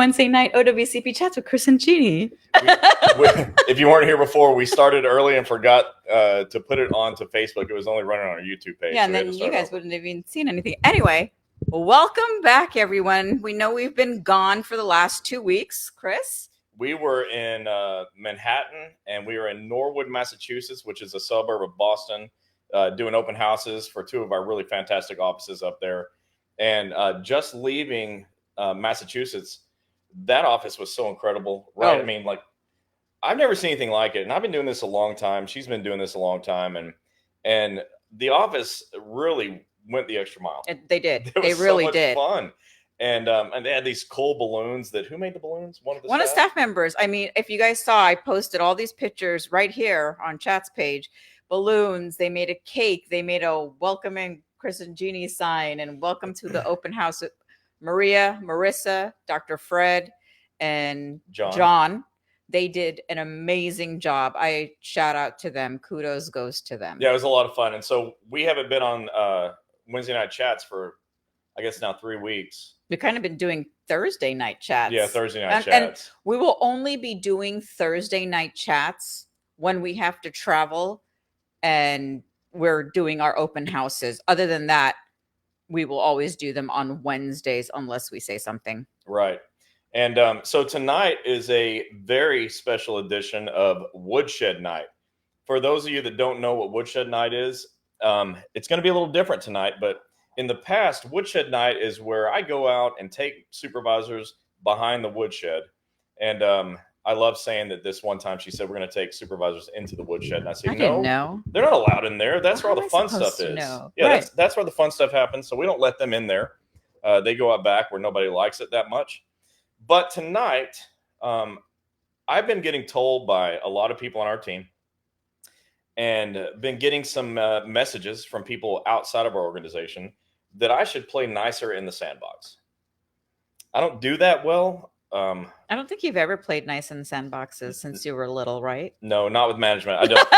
Wednesday night OWCP chats with Chris and Gini. If you weren't here before, we started early and forgot to put it onto Facebook. It was only running on our YouTube page. Yeah, and then you guys wouldn't have even seen anything. Anyway, welcome back, everyone. We know we've been gone for the last 2 weeks. Chris? We were in Manhattan, and we were in Norwood, Massachusetts, which is a suburb of Boston, doing open houses for two of our really fantastic offices up there. And just leaving Massachusetts, that office was so incredible, right? Oh. I mean, like, I've never seen anything like it. And I've been doing this a long time. She's been doing this a long time. And the office really went the extra mile. They did. It was They really so much did. fun. And they had these cool balloons who made the balloons? One of the staff members. I mean, if you guys saw, I posted all these pictures right here on Chat's page. Balloons. They made a cake. They made a welcoming Chris and Gini sign and welcome to the open house. Maria, Marissa, Dr. Fred, and John. They did an amazing job. I shout out to them. Kudos goes to them. Yeah, it was a lot of fun. And so we haven't been on Wednesday night chats for, I guess, now 3 weeks. We've kind of been doing Thursday night chats. Yeah, Thursday night chats. And we will only be doing Thursday night chats when we have to travel and we're doing our open houses. Other than that, we will always do them on Wednesdays unless we say something. Right. And so tonight is a very special edition of Woodshed Night. For those of you that don't know what Woodshed Night is, it's going to be a little different tonight. But in the past, Woodshed Night is where I go out and take supervisors behind the woodshed. And I love saying that this one time she said, we're going to take supervisors into the woodshed. And I said, no, they're not allowed in there. That's where all the fun stuff is. Yeah, right. That's where the fun stuff happens. So we don't let them in there. They go out back where nobody likes it that much. But tonight, I've been getting told by a lot of people on our team and been getting some messages from people outside of our organization that I should play nicer in the sandbox. I don't do that well. I don't think you've ever played nice in the sandboxes since you were little, right? No, not with management. I don't.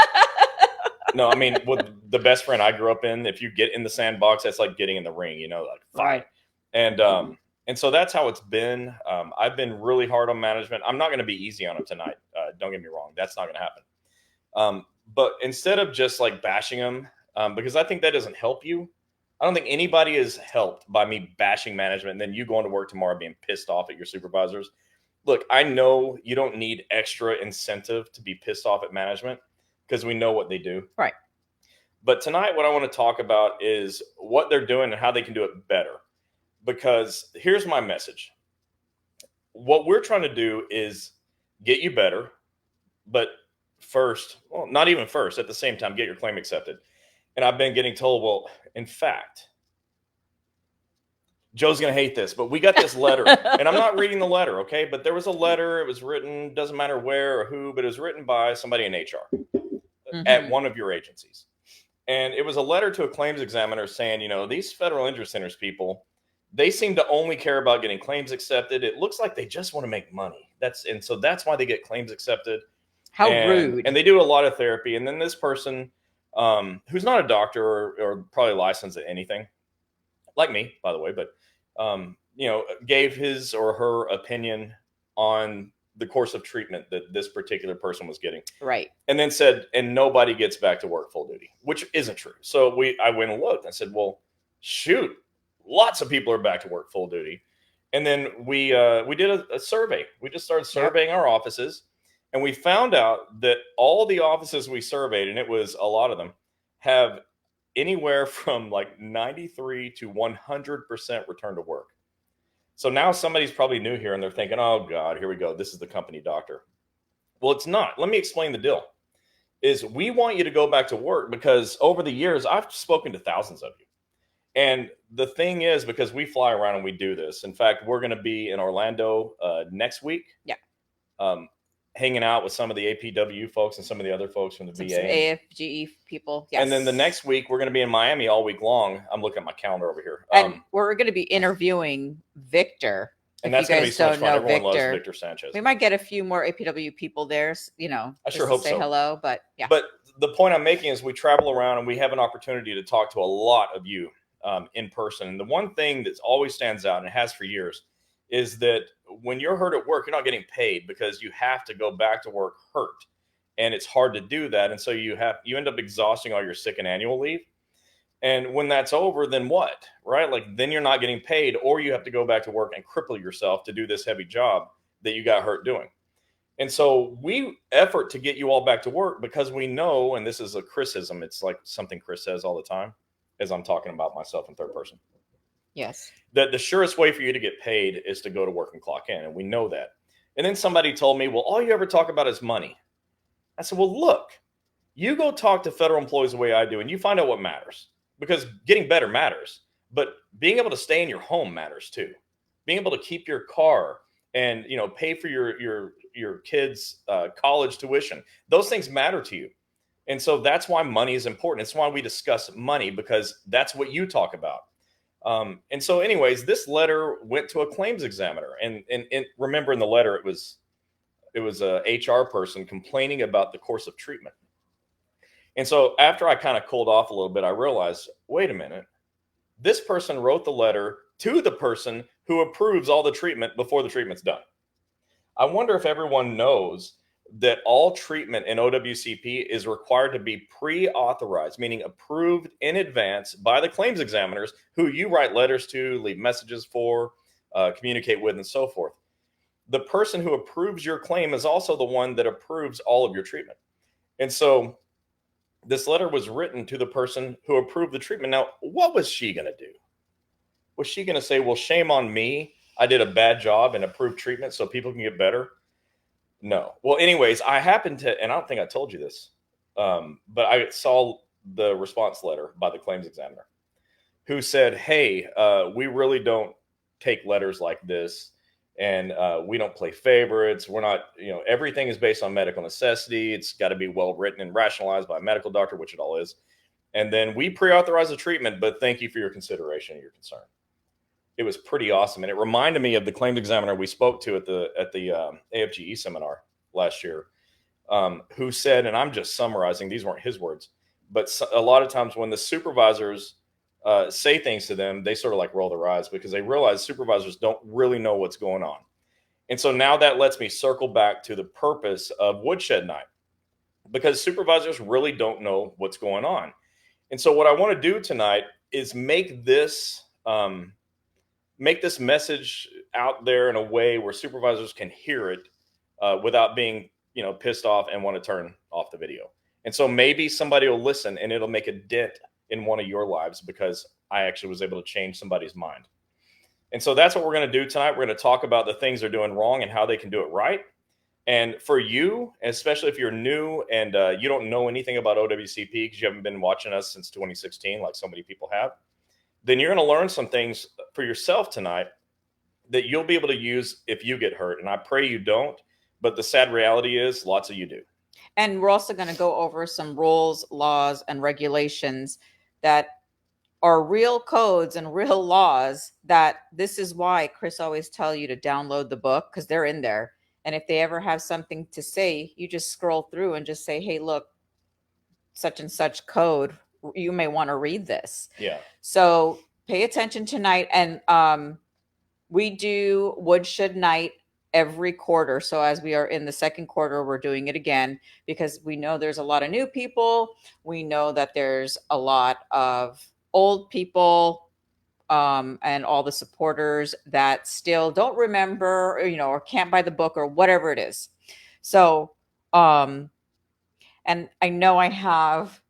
No, I mean, with the best friend I grew up in, if you get in the sandbox, that's like getting in the ring, like fight. Right. And so that's how it's been. I've been really hard on management. I'm not going to be easy on them tonight. Don't get me wrong. That's not going to happen. But instead of just like bashing them, because I think that doesn't help you. I don't think anybody is helped by me bashing management and then you going to work tomorrow being pissed off at your supervisors. Look, I know you don't need extra incentive to be pissed off at management because we know what they do. Right. But tonight, what I want to talk about is what they're doing and how they can do it better. Because here's my message. What we're trying to do is get you better, but first, well, not even first, at the same time, get your claim accepted. And I've been getting told, well, in fact, Joe's going to hate this, but we got this letter. And I'm not reading the letter, okay? But there was a letter. It was written, doesn't matter where or who, but it was written by somebody in HR at one of your agencies. And it was a letter to a claims examiner saying, these federal injury centers people, they seem to only care about getting claims accepted. It looks like they just want to make money. So that's why they get claims accepted. How rude. And they do a lot of therapy. And then this person, who's not a doctor or probably licensed at anything, like me, by the way, but, gave his or her opinion on the course of treatment that this particular person was getting. Right. And then said, and nobody gets back to work full duty, which isn't true. So I went and looked and said, well, shoot, lots of people are back to work full duty. And then we did a survey. We just started surveying our offices. And we found out that all the offices we surveyed, and it was a lot of them, have anywhere from like 93 to 100% return to work. So now somebody's probably new here and they're thinking, oh God, here we go. This is the company doctor. Well, it's not. Let me explain the deal. Is we want you to go back to work because over the years, I've spoken to thousands of you. And the thing is, because we fly around and we do this, in fact, we're going to be in Orlando next week. Yeah. Hanging out with some of the APW folks and some of the other folks from the VA. Some AFGE people. Yes. And then the next week, we're going to be in Miami all week long. I'm looking at my calendar over here. And we're going to be interviewing Victor. And that's going to be so much fun. Everyone loves Victor Sanchez. We might get a few more APW people there, I sure hope so. Say hello, but yeah. But the point I'm making is we travel around and we have an opportunity to talk to a lot of you in person. And the one thing that always stands out, and it has for years, is that when you're hurt at work, you're not getting paid because you have to go back to work hurt. And it's hard to do that. And so you end up exhausting all your sick and annual leave. And when that's over, then what? Right? Like then you're not getting paid, or you have to go back to work and cripple yourself to do this heavy job that you got hurt doing. And so we effort to get you all back to work because we know, and this is a Chrisism, it's like something Chris says all the time as I'm talking about myself in third person. Yes. That the surest way for you to get paid is to go to work and clock in. And we know that. And then somebody told me, well, all you ever talk about is money. I said, well, look, you go talk to federal employees the way I do, and you find out what matters, because getting better matters. But being able to stay in your home matters too. Being able to keep your car and pay for your kids' college tuition. Those things matter to you. And so that's why money is important. It's why we discuss money, because that's what you talk about. And so anyways, this letter went to a claims examiner. And remember in the letter, it was a HR person complaining about the course of treatment. And so after I kind of cooled off a little bit, I realized, wait a minute, this person wrote the letter to the person who approves all the treatment before the treatment's done. I wonder if everyone knows that all treatment in OWCP is required to be pre-authorized, meaning approved in advance by the claims examiners who you write letters to, leave messages for, communicate with, and so forth. The person who approves your claim is also the one that approves all of your treatment. And so this letter was written to the person who approved the treatment. Now, what was she going to do? Was she going to say, well, shame on me, I did a bad job and approved treatment so people can get better? No. Well, anyways, I happened to, and I don't think I told you this, but I saw the response letter by the claims examiner who said, hey, we really don't take letters like this. And we don't play favorites. We're not, everything is based on medical necessity. It's got to be well written and rationalized by a medical doctor, which it all is. And then we pre-authorize the treatment, but thank you for your consideration and your concern. It was pretty awesome. And it reminded me of the claims examiner we spoke to at the AFGE seminar last year, who said, and I'm just summarizing, these weren't his words, but a lot of times when the supervisors say things to them, they sort of like roll their eyes because they realize supervisors don't really know what's going on. And so now that lets me circle back to the purpose of Woodshed Night, because supervisors really don't know what's going on. And so what I want to do tonight is make this message out there in a way where supervisors can hear it without being, pissed off and want to turn off the video. And so maybe somebody will listen and it'll make a dent in one of your lives because I actually was able to change somebody's mind. And so that's what we're going to do tonight. We're going to talk about the things they're doing wrong and how they can do it right. And for you, especially if you're new and you don't know anything about OWCP because you haven't been watching us since 2016, like so many people have, then you're going to learn some things for yourself tonight that you'll be able to use if you get hurt. And I pray you don't, but the sad reality is lots of you do. And we're also going to go over some rules, laws, and regulations that are real codes and real laws. That this is why Chris always tell you to download the book, because they're in there. And if they ever have something to say, you just scroll through and just say, hey, look, such and such code, you may want to read this. Yeah. So pay attention tonight. And we do Woodshed Night every quarter. So as we are in the second quarter, we're doing it again because we know there's a lot of new people. We know that there's a lot of old people and all the supporters that still don't remember, or can't buy the book or whatever it is. So, and I know I have,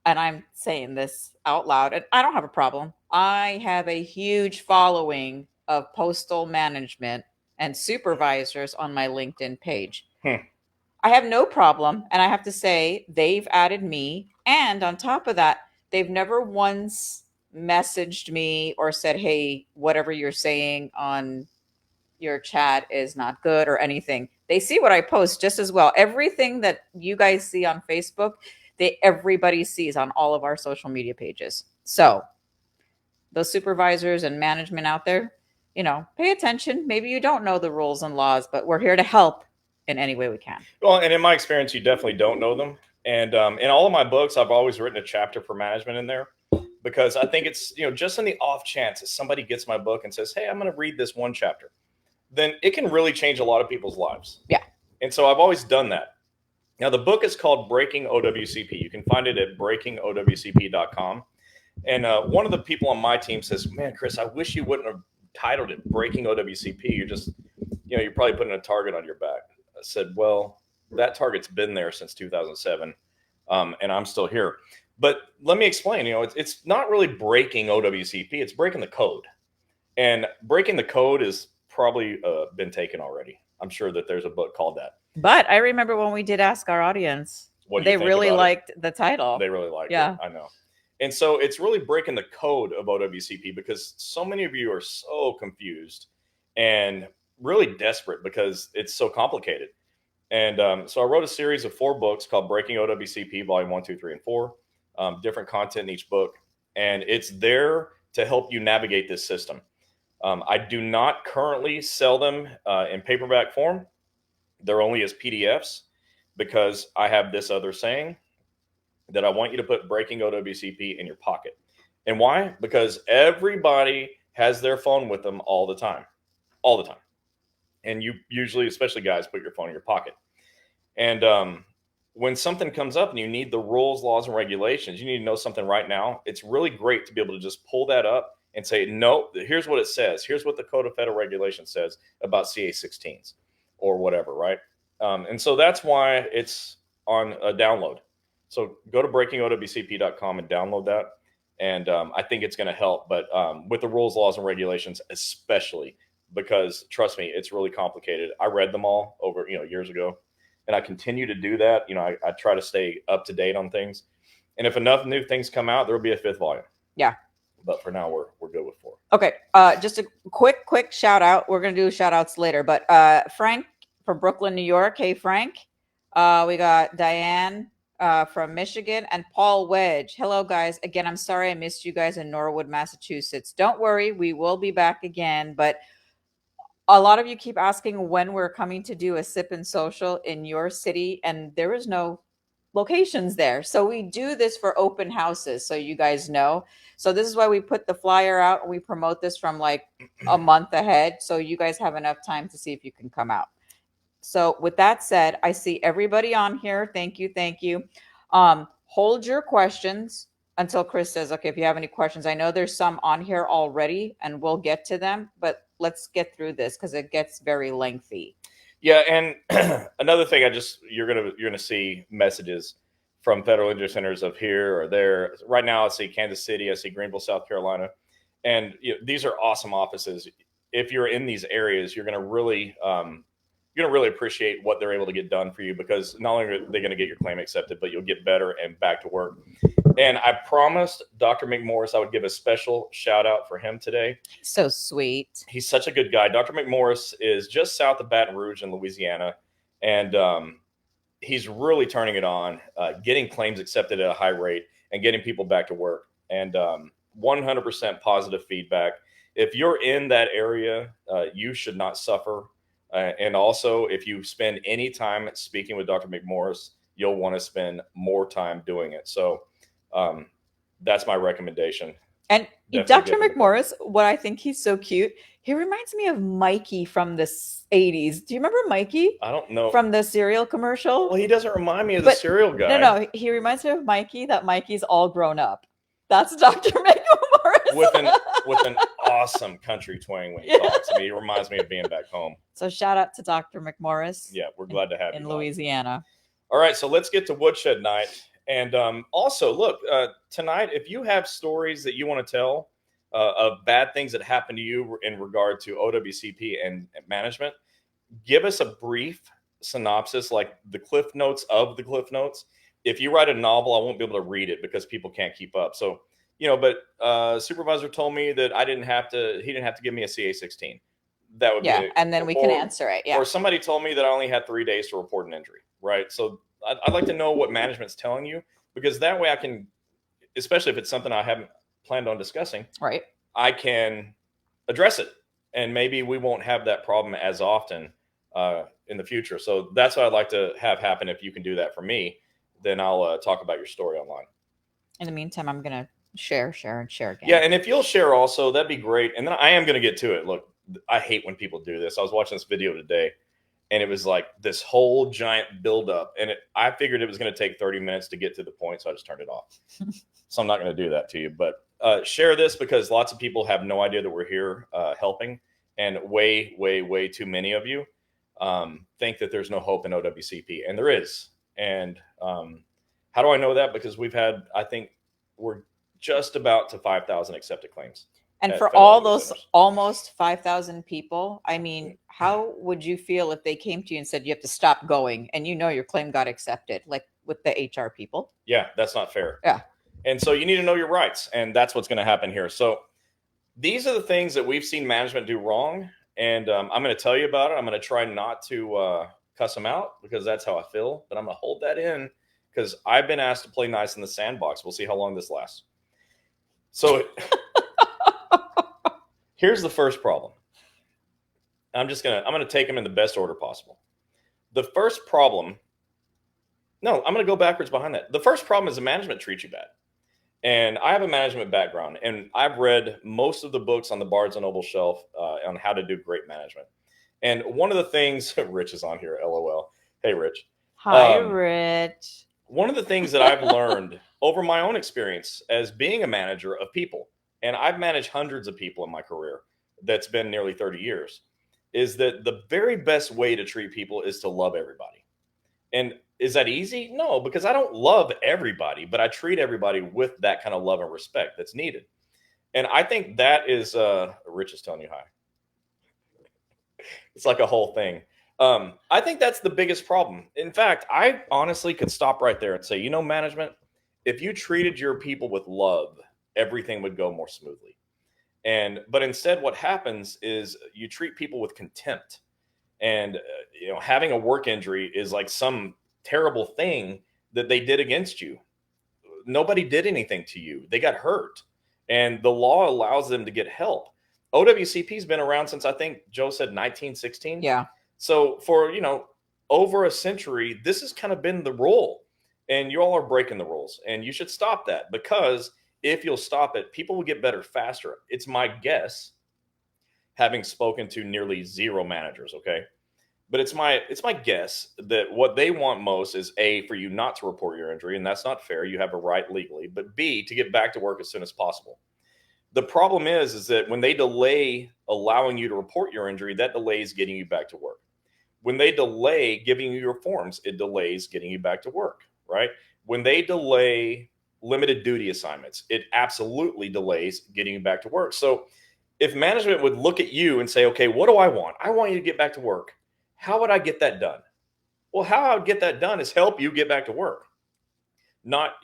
and I'm saying this out loud, and I don't have a problem. I have a huge following of postal management and supervisors on my LinkedIn page. I have no problem. And I have to say, they've added me. And on top of that, they've never once messaged me or said, hey, whatever you're saying on your chat is not good or anything. They see what I post just as well. Everything that you guys see on Facebook, everybody sees on all of our social media pages. So those supervisors and management out there, pay attention. Maybe you don't know the rules and laws, but we're here to help in any way we can. Well, and in my experience, you definitely don't know them. And in all of my books, I've always written a chapter for management in there because I think it's, just in the off chance that somebody gets my book and says, hey, I'm going to read this one chapter. then it can really change a lot of people's lives. Yeah. And so I've always done that. Now, the book is called Breaking OWCP. You can find it at breakingowcp.com. And one of the people on my team says, man, Chris, I wish you wouldn't have titled it Breaking OWCP. You're just, you're probably putting a target on your back. I said, well, that target's been there since 2007, and I'm still here. But let me explain, it's not really breaking OWCP, it's breaking the code. And breaking the code has probably been taken already. I'm sure that there's a book called that. But I remember when we did ask our audience, they really liked the title. They really liked it. I know. And so it's really breaking the code of OWCP because so many of you are so confused and really desperate because it's so complicated. And so I wrote a series of 4 books called Breaking OWCP, Volume 1, 2, 3, and 4. Different content in each book. And it's there to help you navigate this system. I do not currently sell them in paperback form. They're only as PDFs because I have this other saying that I want you to put Breaking OWCP in your pocket. And why? Because everybody has their phone with them all the time. All the time. And you usually, especially guys, put your phone in your pocket. And when something comes up and you need the rules, laws, and regulations, you need to know something right now. It's really great to be able to just pull that up and say, no, here's what it says. Here's what the Code of Federal Regulations says about CA-16s or whatever, right? And so that's why it's on a download. So go to breakingowcp.com and download that. And I think it's going to help. But with the rules, laws, and regulations, especially, because trust me, it's really complicated. I read them all over, years ago, and I continue to do that. I try to stay up to date on things. And if enough new things come out, there will be a 5th volume. Yeah. But for now, we're good with 4. Okay. Just a quick shout out. We're going to do shout outs later, but Frank from Brooklyn, New York. Hey, Frank. We got Diane from Michigan and Paul Wedge. Hello, guys. Again, I'm sorry I missed you guys in Norwood, Massachusetts. Don't worry. We will be back again, but a lot of you keep asking when we're coming to do a sip and social in your city, and there is no locations there. So we do this for open houses, so you guys know. So this is why we put the flyer out and we promote this from like a month ahead, so you guys have enough time to see if you can come out. So with that said, I see everybody on here. Thank you. Hold your questions until Chris says, okay, if you have any questions. I know there's some on here already and we'll get to them, but let's get through this because it gets very lengthy. Yeah, and another thing, you're gonna see messages from federal injury centers of here or there. Right now, I see Kansas City, I see Greenville, South Carolina, and these are awesome offices. If you're in these areas, you're gonna really appreciate what they're able to get done for you, because not only are they going to get your claim accepted, but you'll get better and back to work. And I promised Dr. McMorris I would give a special shout out for him today. So sweet. He's such a good guy. Dr. McMorris is just south of Baton Rouge in Louisiana. And he's really turning it on, getting claims accepted at a high rate and getting people back to work. And 100% positive feedback. If you're in that area, you should not suffer. And also, if you spend any time speaking with Dr. McMorris, you'll want to spend more time doing it. So that's my recommendation. And definitely Dr. McMorris, what I think he's so cute, he reminds me of Mikey from the 80s. Do you remember Mikey? I don't know. From the cereal commercial? Well, he doesn't remind me of the cereal guy. No, he reminds me of Mikey, that Mikey's all grown up. That's Dr. McMorris. with an awesome country twang when he talks. I mean, he reminds me of being back home. So shout out to Dr. McMorris. Yeah, we're glad to have you in Louisiana. All right, so let's get to Woodshed Night. And also, look, tonight, if you have stories that you want to tell of bad things that happened to you in regard to OWCP and management, give us a brief synopsis, like the cliff notes of the cliff notes. If you write a novel, I won't be able to read it because people can't keep up. So, but supervisor told me that he didn't have to give me a CA-16. That would be and then we can answer it. Yeah. Or somebody told me that I only had 3 days to report an injury. Right. So I'd like to know what management's telling you, because that way I can, especially if it's something I haven't planned on discussing, right, I can address it, and maybe we won't have that problem as often in the future. So that's what I'd like to have happen. If you can do that for me, then I'll talk about your story online. In the meantime, I'm going to share again. Yeah. And if you'll share also, that'd be great. And then I am going to get to it. Look, I hate when people do this. I was watching this video today, and it was like this whole giant buildup, and I figured it was going to take 30 minutes to get to the point, so I just turned it off. So I'm not going to do that to you, but share this because lots of people have no idea that we're here helping, and way too many of you think that there's no hope in OWCP, and there is. And how do I know that? Because I think we're just about to 5,000 accepted claims. And for all those almost 5,000 people, I mean, how would you feel if they came to you and said you have to stop going and your claim got accepted, like with the HR people? Yeah, that's not fair. Yeah. And so you need to know your rights, and that's what's going to happen here. So these are the things that we've seen management do wrong, and I'm going to tell you about it. I'm going to try not to cuss them out because that's how I feel, but I'm going to hold that in because I've been asked to play nice in the sandbox. We'll see how long this lasts. So here's the first problem. I'm going to take them in the best order possible. The first problem, no, I'm going to go backwards behind that. The first problem is the management treats you bad. And I have a management background, and I've read most of the books on the Barnes and Noble shelf on how to do great management. And one of the things, Rich is on here, LOL. Hey, Rich. Hi, Rich. One of the things that I've learned over my own experience as being a manager of people, and I've managed hundreds of people in my career that's been nearly 30 years, is that the very best way to treat people is to love everybody. And is that easy? No, because I don't love everybody, but I treat everybody with that kind of love and respect that's needed. And I think that is, Rich is telling you hi. It's like a whole thing. I think that's the biggest problem. In fact, I honestly could stop right there and say, management, if you treated your people with love, everything would go more smoothly. But instead, what happens is you treat people with contempt. And having a work injury is like some terrible thing that they did against you. Nobody did anything to you. They got hurt, and the law allows them to get help. OWCP's been around since, I think Joe said 1916. Yeah. So for over a century, this has kind of been the rule, and you all are breaking the rules, and you should stop that, because if you'll stop it, people will get better faster. It's my guess, having spoken to nearly zero managers, okay? But it's my guess that what they want most is A, for you not to report your injury, and that's not fair. You have a right legally. But B, to get back to work as soon as possible. The problem is that when they delay allowing you to report your injury, that delays getting you back to work. When they delay giving you your forms, it delays getting you back to work, right? When they delay limited duty assignments, it absolutely delays getting you back to work. So if management would look at you and say, okay, what do I want? I want you to get back to work. How would I get that done? Well, how I would get that done is help you get back to work, not,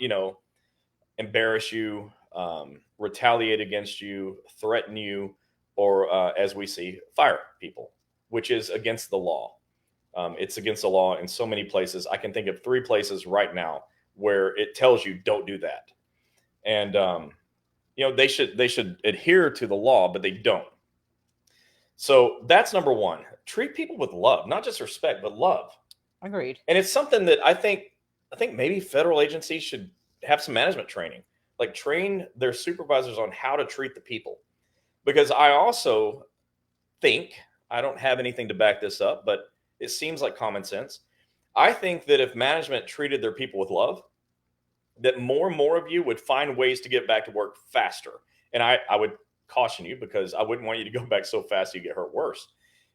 embarrass you, retaliate against you, threaten you, or as we see, fire people, which is against the law. It's against the law in so many places. I can think of 3 places right now where it tells you don't do that. And, they should adhere to the law, but they don't. So that's number one. Treat people with love, not just respect, but love. Agreed. And it's something that I think maybe federal agencies should have some management training, like train their supervisors on how to treat the people. Because I also think, I don't have anything to back this up, but it seems like common sense. I think that if management treated their people with love, that more and more of you would find ways to get back to work faster. And I would caution you, because I wouldn't want you to go back so fast you get hurt worse.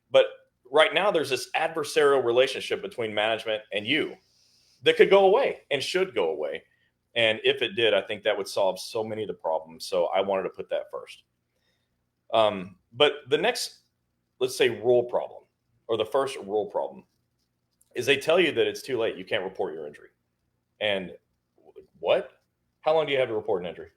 But right now there's this adversarial relationship between management and you that could go away and should go away. And if it did, I think that would solve so many of the problems. So I wanted to put that first. But the next, let's say, rule problem, or the first rule problem, is they tell you that it's too late. You can't report your injury. And what? How long do you have to report an injury?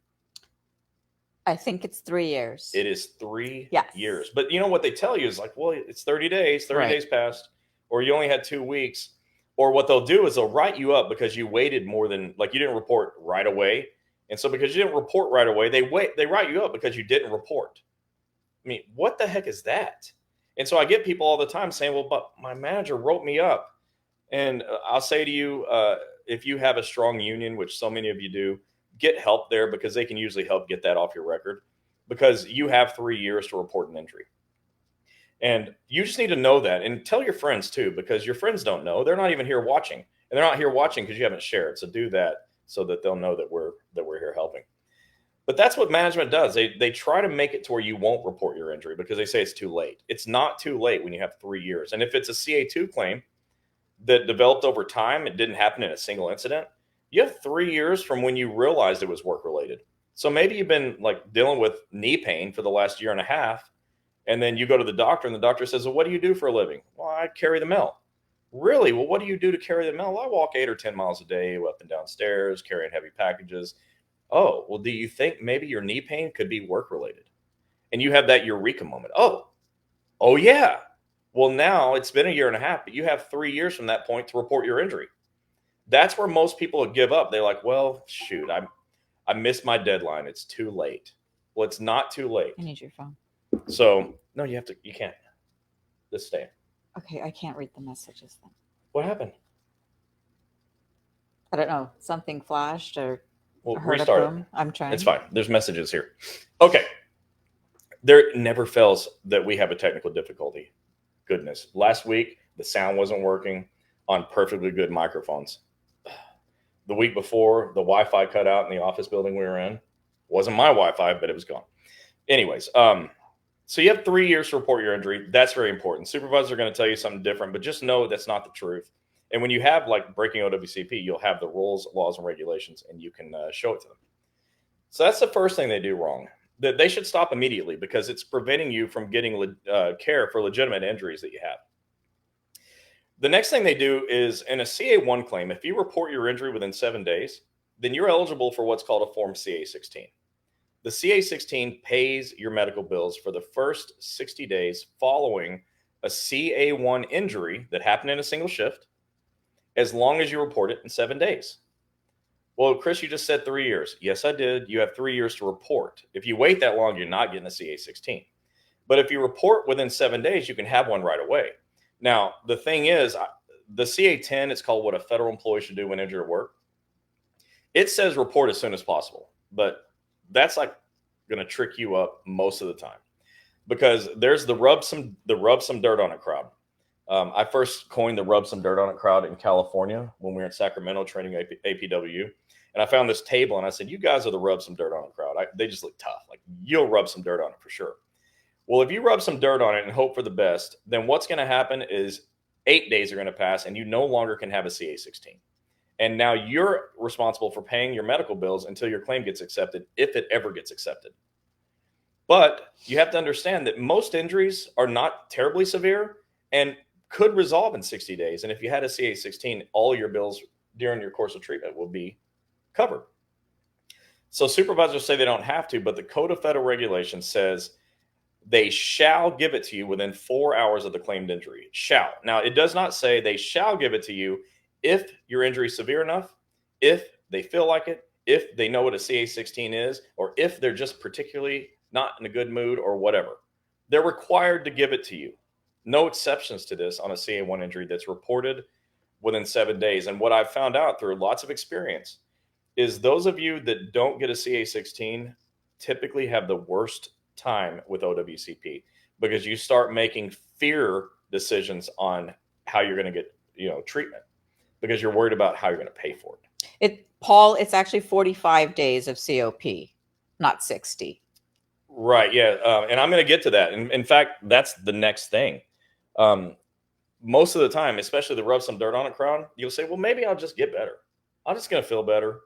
I think it's 3 years. It is 3 Yes. years. But what they tell you is like, well, it's 30 days, 30 days passed, or you only had 2 weeks. Or what they'll do is they'll write you up because you waited more than, like, you didn't report right away. And so because you didn't report right away, they write you up because you didn't report. I mean, what the heck is that? And so I get people all the time saying, well, but my manager wrote me up. And I'll say to you, if you have a strong union, which so many of you do, get help there, because they can usually help get that off your record, because you have 3 years to report an injury. And you just need to know that, and tell your friends too, because your friends don't know. They're not even here watching, and they're not here watching because you haven't shared. So do that so that they'll know that we're here helping. But that's what management does. They try to make it to where you won't report your injury because they say it's too late. It's not too late when you have 3 years. And if it's a CA2 claim that developed over time, it didn't happen in a single incident, you have 3 years from when you realized it was work related. So maybe you've been like dealing with knee pain for the last year and a half, and then you go to the doctor and the doctor says, well, what do you do for a living? Well, I carry the mail. Really? Well, what do you do to carry the mail? Well, I walk 8 or 10 miles a day up and down stairs, carrying heavy packages. Oh, well, do you think maybe your knee pain could be work related? And you have that eureka moment. Oh yeah. Well, now it's been a year and a half, but you have 3 years from that point to report your injury. That's where most people would give up. They're like, well, shoot, I missed my deadline. It's too late. Well, it's not too late. I need your phone. So no, you can't. Just stay. Okay, I can't read the messages then. What happened? I don't know. Something flashed or Well, I heard restart a it. boom. I'm trying. It's fine. There's messages here. Okay. There never fails that we have a technical difficulty. Goodness. Last week, the sound wasn't working on perfectly good microphones. The week before, the Wi-Fi cut out in the office building we were in. Wasn't my Wi-Fi, but it was gone. Anyways, so you have 3 years to report your injury. That's very important. Supervisors are going to tell you something different, but just know that's not the truth. And when you have like breaking OWCP, you'll have the rules, laws, and regulations, and you can show it to them. So that's the first thing they do wrong. That they should stop immediately because it's preventing you from getting care for legitimate injuries that you have. The next thing they do is in a CA1 claim, if you report your injury within 7 days, then you're eligible for what's called a Form CA16. The CA16 pays your medical bills for the first 60 days following a CA1 injury that happened in a single shift, as long as you report it in 7 days. Well, Chris, you just said 3 years. Yes, I did. You have 3 years to report. If you wait that long, you're not getting a CA16. But if you report within 7 days, you can have one right away. Now, the thing is, the CA10 is called what a federal employee should do when injured at work. It says report as soon as possible, but that's like going to trick you up most of the time because there's the rub some dirt on it crowd. I first coined the rub some dirt on it crowd in California when we were in Sacramento training APW. And I found this table and I said, you guys are the rub some dirt on it crowd. They just look tough. Like you'll rub some dirt on it for sure. Well, if you rub some dirt on it and hope for the best, then what's going to happen is 8 days are going to pass and you no longer can have a CA16. And now you're responsible for paying your medical bills until your claim gets accepted, if it ever gets accepted. But you have to understand that most injuries are not terribly severe and could resolve in 60 days. And if you had a CA16, all your bills during your course of treatment will be covered. So supervisors say they don't have to, but the Code of Federal Regulations says they shall give it to you within 4 hours of the claimed injury. Shall. Now, it does not say they shall give it to you if your injury is severe enough, if they feel like it, if they know what a CA16 is, or if they're just particularly not in a good mood or whatever. They're required to give it to you. No exceptions to this on a CA1 injury that's reported within 7 days. And what I've found out through lots of experience is those of you that don't get a CA16 typically have the worst time with OWCP because you start making fear decisions on how you're going to get, treatment because you're worried about how you're going to pay for it. Paul, it's actually 45 days of COP, not 60. Right. Yeah. And I'm going to get to that. And in fact, that's the next thing. Most of the time, especially the rub some dirt on it crowd, you'll say, well, maybe I'll just get better. I'm just going to feel better.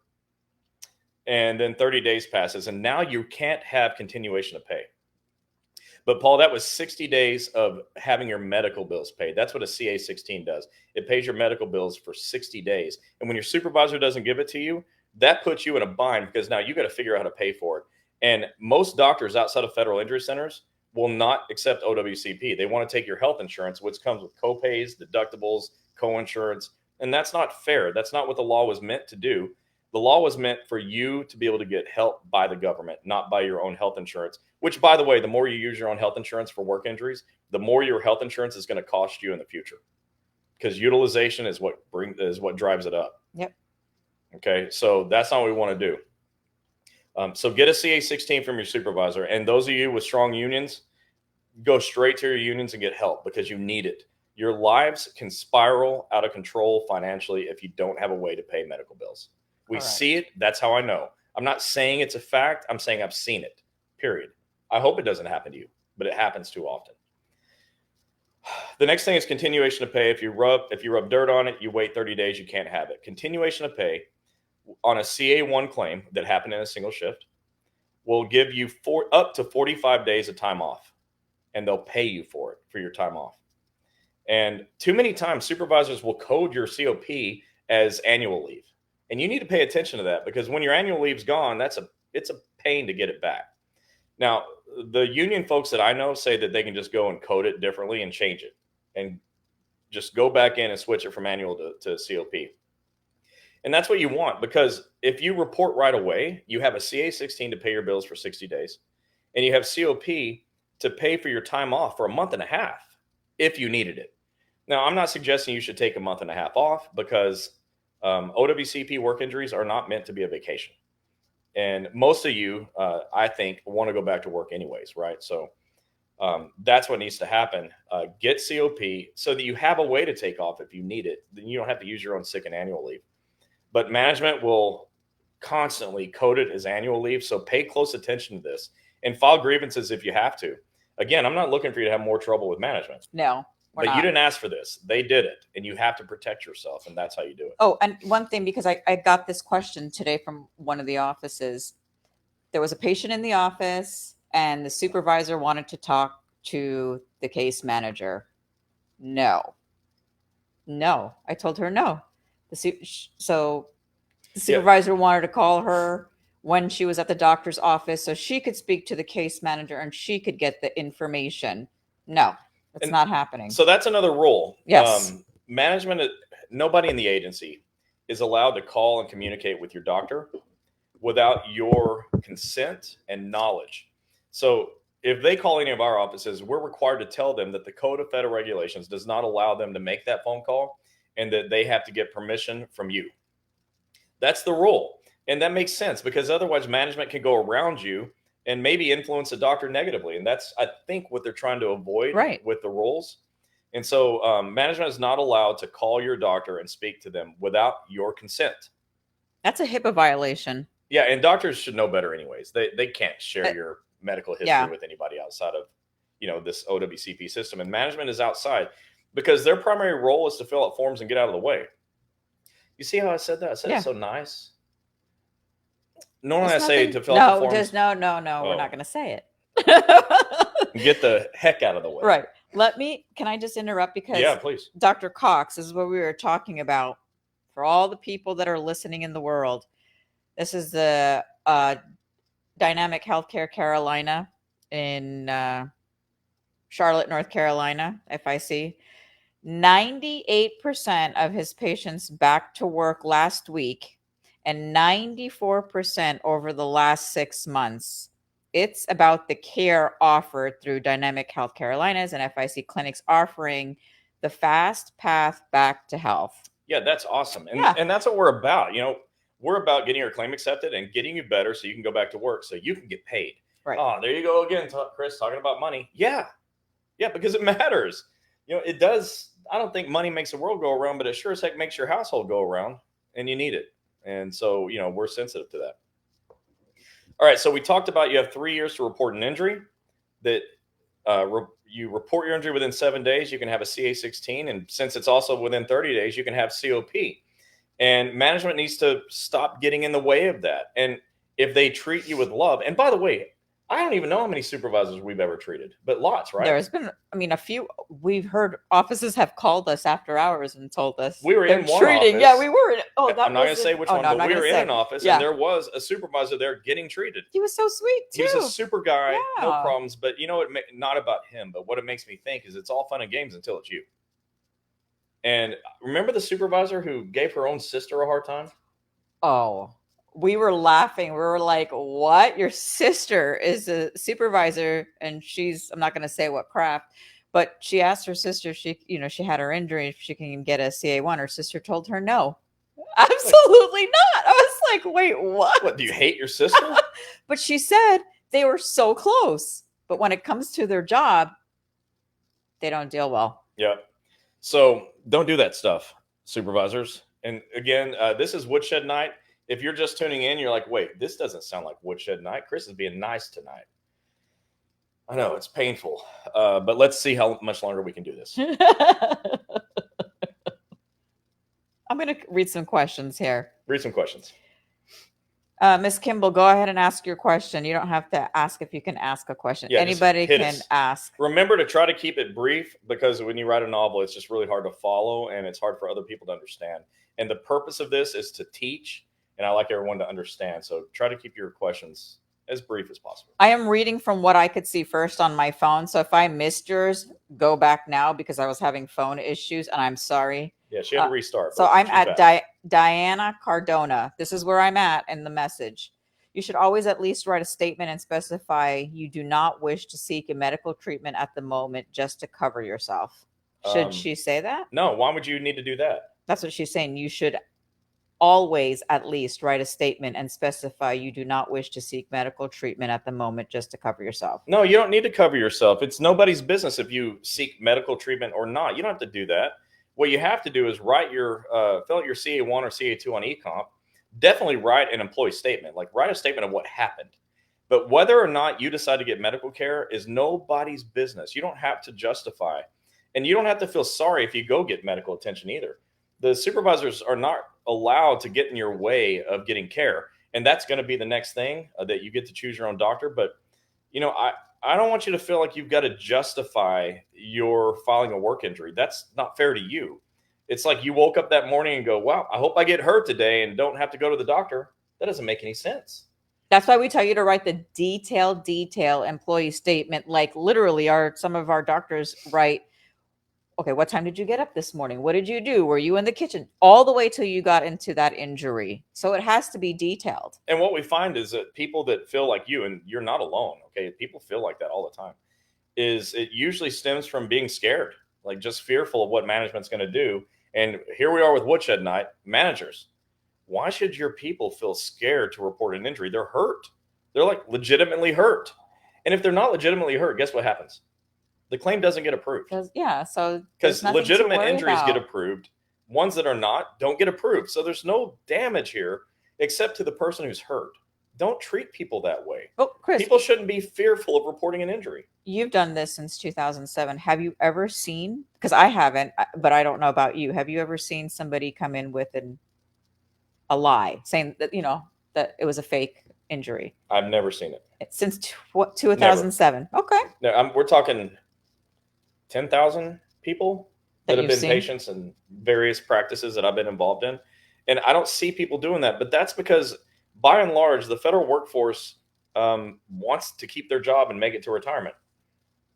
And then 30 days passes and now you can't have continuation of pay. But Paul, that was 60 days of having your medical bills paid. That's what a CA16 does. It pays your medical bills for 60 days. And when your supervisor doesn't give it to you, that puts you in a bind because now you got to figure out how to pay for it. And most doctors outside of federal injury centers will not accept OWCP. They want to take your health insurance, which comes with copays, deductibles, co-insurance. And that's not fair. That's not what the law was meant to do. The law was meant for you to be able to get help by the government, not by your own health insurance, which, by the way, the more you use your own health insurance for work injuries, the more your health insurance is going to cost you in the future because utilization is what drives it up. Yep. Okay. So that's not what we want to do. So get a CA16 from your supervisor. And those of you with strong unions, go straight to your unions and get help because you need it. Your lives can spiral out of control financially if you don't have a way to pay medical bills. We Correct. see it. That's how I know. I'm not saying it's a fact. I'm saying I've seen it, period. I hope it doesn't happen to you, but it happens too often. The next thing is continuation of pay. If you rub dirt on it, you wait 30 days, you can't have it. Continuation of pay on a CA1 claim that happened in a single shift will give you up to 45 days of time off, and they'll pay you for it, for your time off. And too many times supervisors will code your COP as annual leave. And you need to pay attention to that because when your annual leave's gone, it's a pain to get it back. Now, the union folks that I know say that they can just go and code it differently and change it and just go back in and switch it from annual to COP. And that's what you want, because if you report right away, you have a CA-16 to pay your bills for 60 days, and you have COP to pay for your time off for a month and a half if you needed it. Now, I'm not suggesting you should take a month and a half off because OWCP work injuries are not meant to be a vacation. And most of you, I think, want to go back to work anyways, right? So that's what needs to happen. Get COP so that you have a way to take off if you need it. Then you don't have to use your own sick and annual leave. But management will constantly code it as annual leave. So pay close attention to this and file grievances if you have to. Again, I'm not looking for you to have more trouble with management. No. But you didn't ask for this. They did it. And you have to protect yourself. And that's how you do it. Oh, and one thing, because I got this question today from one of the offices. There was a patient in the office and the supervisor wanted to talk to the case manager. No. I told her no. So the supervisor wanted to call her when she was at the doctor's office so she could speak to the case manager and she could get the information. No. It's not happening. So that's another rule. Yes. Management, nobody in the agency is allowed to call and communicate with your doctor without your consent and knowledge. So if they call any of our offices, we're required to tell them that the Code of Federal Regulations does not allow them to make that phone call and that they have to get permission from you. That's the rule. And that makes sense because otherwise management can go around you and maybe influence the doctor negatively. And that's, I think, what they're trying to avoid with the rules. And so management is not allowed to call your doctor and speak to them without your consent. That's a HIPAA violation. Yeah, and doctors should know better anyways. They can't share your medical history with anybody outside of, this OWCP system. And management is outside because their primary role is to fill out forms and get out of the way. You see how I said that? I said it so nice. Normally I say to fill out the forms. No, we're not going to say it. Get the heck out of the way. Right. Can I just interrupt because please. Dr. Cox, this is what we were talking about for all the people that are listening in the world. This is the Dynamic Healthcare Carolina in Charlotte, North Carolina, FIC. 98% of his patients back to work last week and 94% over the last 6 months. It's about the care offered through Dynamic Health Carolinas and FIC clinics offering the fast path back to health. Yeah, that's awesome. And that's what we're about. We're about getting your claim accepted and getting you better so you can go back to work so you can get paid. Right. Oh, there you go again, Chris, talking about money. Yeah, because it matters. It does. I don't think money makes the world go around, but it sure as heck makes your household go around, and you need it. And so, we're sensitive to that. All right, so we talked about you have 3 years to report an injury. That you report your injury within 7 days, you can have a CA-16, and since it's also within 30 days, you can have COP. And management needs to stop getting in the way of that. And if they treat you with love, and by the way, I don't even know how many supervisors we've ever treated, but lots, right? There's been, a few. We've heard offices have called us after hours and told us we were in one treating. office. Yeah, we were. I'm not going to say which one, but we were in an office, and there was a supervisor there getting treated. He was so sweet too. He was a super guy, no problems. But not about him. But what it makes me think is it's all fun and games until it's you. And remember the supervisor who gave her own sister a hard time? Oh. We were laughing. We were like, what? Your sister is a supervisor and she's, I'm not going to say what craft, but she asked her sister if she had her injury, if she can get a CA1. Her sister told her no. Absolutely not. I was like, wait, what? What, do you hate your sister? But she said they were so close. But when it comes to their job, They don't deal well. Yeah. So don't do that stuff, supervisors. And again, this is Woodshed Night. If you're just tuning in, you're like, wait, this doesn't sound like Woodshed Night. Chris is being nice tonight. I know it's painful, but let's see how much longer we can do this. I'm going to read some questions here. Read some questions. Miss Kimball, go ahead and ask your question. You don't have to ask if you can ask a question. Yeah, anybody can us. ask. Remember to try to keep it brief, because when you write a novel, it's just really hard to follow and it's hard for other people to understand. And the purpose of this is to teach, and I like everyone to understand. So try to keep your questions as brief as possible. I am reading from what I could see first on my phone. So if I missed yours, go back now, because I was having phone issues and I'm sorry. Yeah, she had to restart. So I'm at Diana Cardona. This is where I'm at in the message. You should always at least write a statement and specify you do not wish to seek a medical treatment at the moment, just to cover yourself. Should she say that? No. Why would you need to do that? That's what she's saying. You should always at least write a statement and specify you do not wish to seek medical treatment at the moment, just to cover yourself. No, you don't need to cover yourself. It's nobody's business if you seek medical treatment or not. You don't have to do that. What you have to do is write your fill out your CA1 or CA2 on eComp. Definitely write an employee statement, like write a statement of what happened. But whether or not you decide to get medical care is nobody's business. You don't have to justify, and you don't have to feel sorry if you go get medical attention either. The supervisors are not allowed to get in your way of getting care. And that's going to be the next thing, that you get to choose your own doctor. But, I don't want you to feel like you've got to justify your filing a work injury. That's not fair to you. It's like you woke up that morning and go, wow, I hope I get hurt today and don't have to go to the doctor. That doesn't make any sense. That's why we tell you to write the detailed employee statement. Like literally some of our doctors write, okay, what time did you get up this morning? What did you do? Were you in the kitchen? All the way till you got into that injury. So it has to be detailed. And what we find is that people that feel like you, and you're not alone, okay? People feel like that all the time, is it usually stems from being scared, like just fearful of what management's going to do. And here we are with Woodshed Night. Managers, why should your people feel scared to report an injury? They're hurt. They're like legitimately hurt. And if they're not legitimately hurt, guess what happens? The claim doesn't get approved. Because legitimate injuries get approved. Ones that are not don't get approved. So there's no damage here except to the person who's hurt. Don't treat people that way. Oh, Chris, people shouldn't be fearful of reporting an injury. You've done this since 2007. Have you ever seen, because I haven't, but I don't know about you, have you ever seen somebody come in with a lie saying that, that it was a fake injury? I've never seen it. Since 2007. Never. Okay. No, we're talking 10,000 people that have been patients in various practices that I've been involved in. And I don't see people doing that. But that's because, by and large, the federal workforce wants to keep their job and make it to retirement.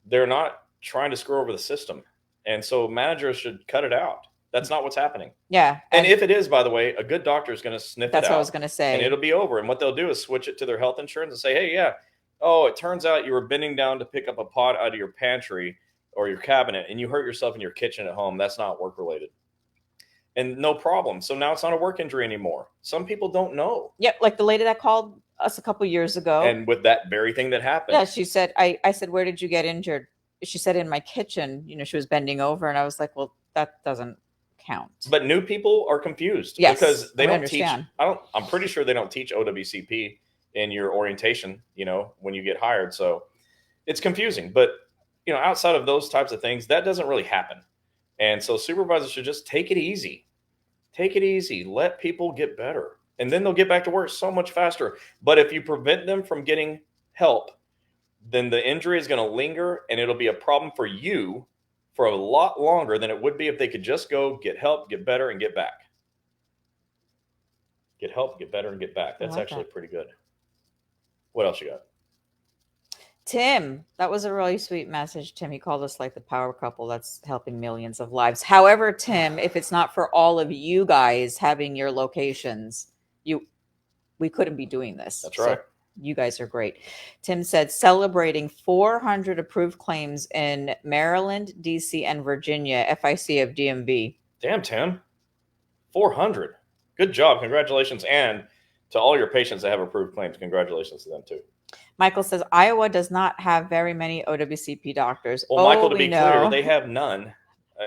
They're not trying to screw over the system. And so managers should cut it out. That's not what's happening. Yeah. And if it is, by the way, a good doctor is going to sniff it out. That's what I was going to say. And it'll be over. And what they'll do is switch it to their health insurance and say, hey, yeah, oh, it turns out you were bending down to pick up a pot out of your pantry or your cabinet and you hurt yourself in your kitchen at home. That's not work related. And no problem. So now it's not a work injury anymore. Some people don't know. Yep. Like the lady that called us a couple years ago. And with that very thing that happened. Yeah. She said, I said, where did you get injured? She said, in my kitchen. She was bending over. And I was like, well, that doesn't count. But new people are confused. Yes, because they don't understand. I'm pretty sure they don't teach OWCP in your orientation, when you get hired. So it's confusing. But outside of those types of things, that doesn't really happen. And so supervisors should just take it easy. Take it easy. Let people get better. And then they'll get back to work so much faster. But if you prevent them from getting help, then the injury is going to linger and it'll be a problem for you for a lot longer than it would be if they could just go get help, get better, and get back. Get help, get better, and get back. That's actually pretty good. What else you got? Tim, that was a really sweet message. Tim, he called us like the power couple that's helping millions of lives. However, Tim, if it's not for all of you guys having your locations, we couldn't be doing this. That's right. So you guys are great. Tim said, celebrating 400 approved claims in Maryland, DC, and Virginia, FIC of DMV. Damn, Tim. 400. Good job. Congratulations. And to all your patients that have approved claims, congratulations to them too. Michael says Iowa does not have very many OWCP doctors. Well, Oh, Michael, to we be clear, know. they have none.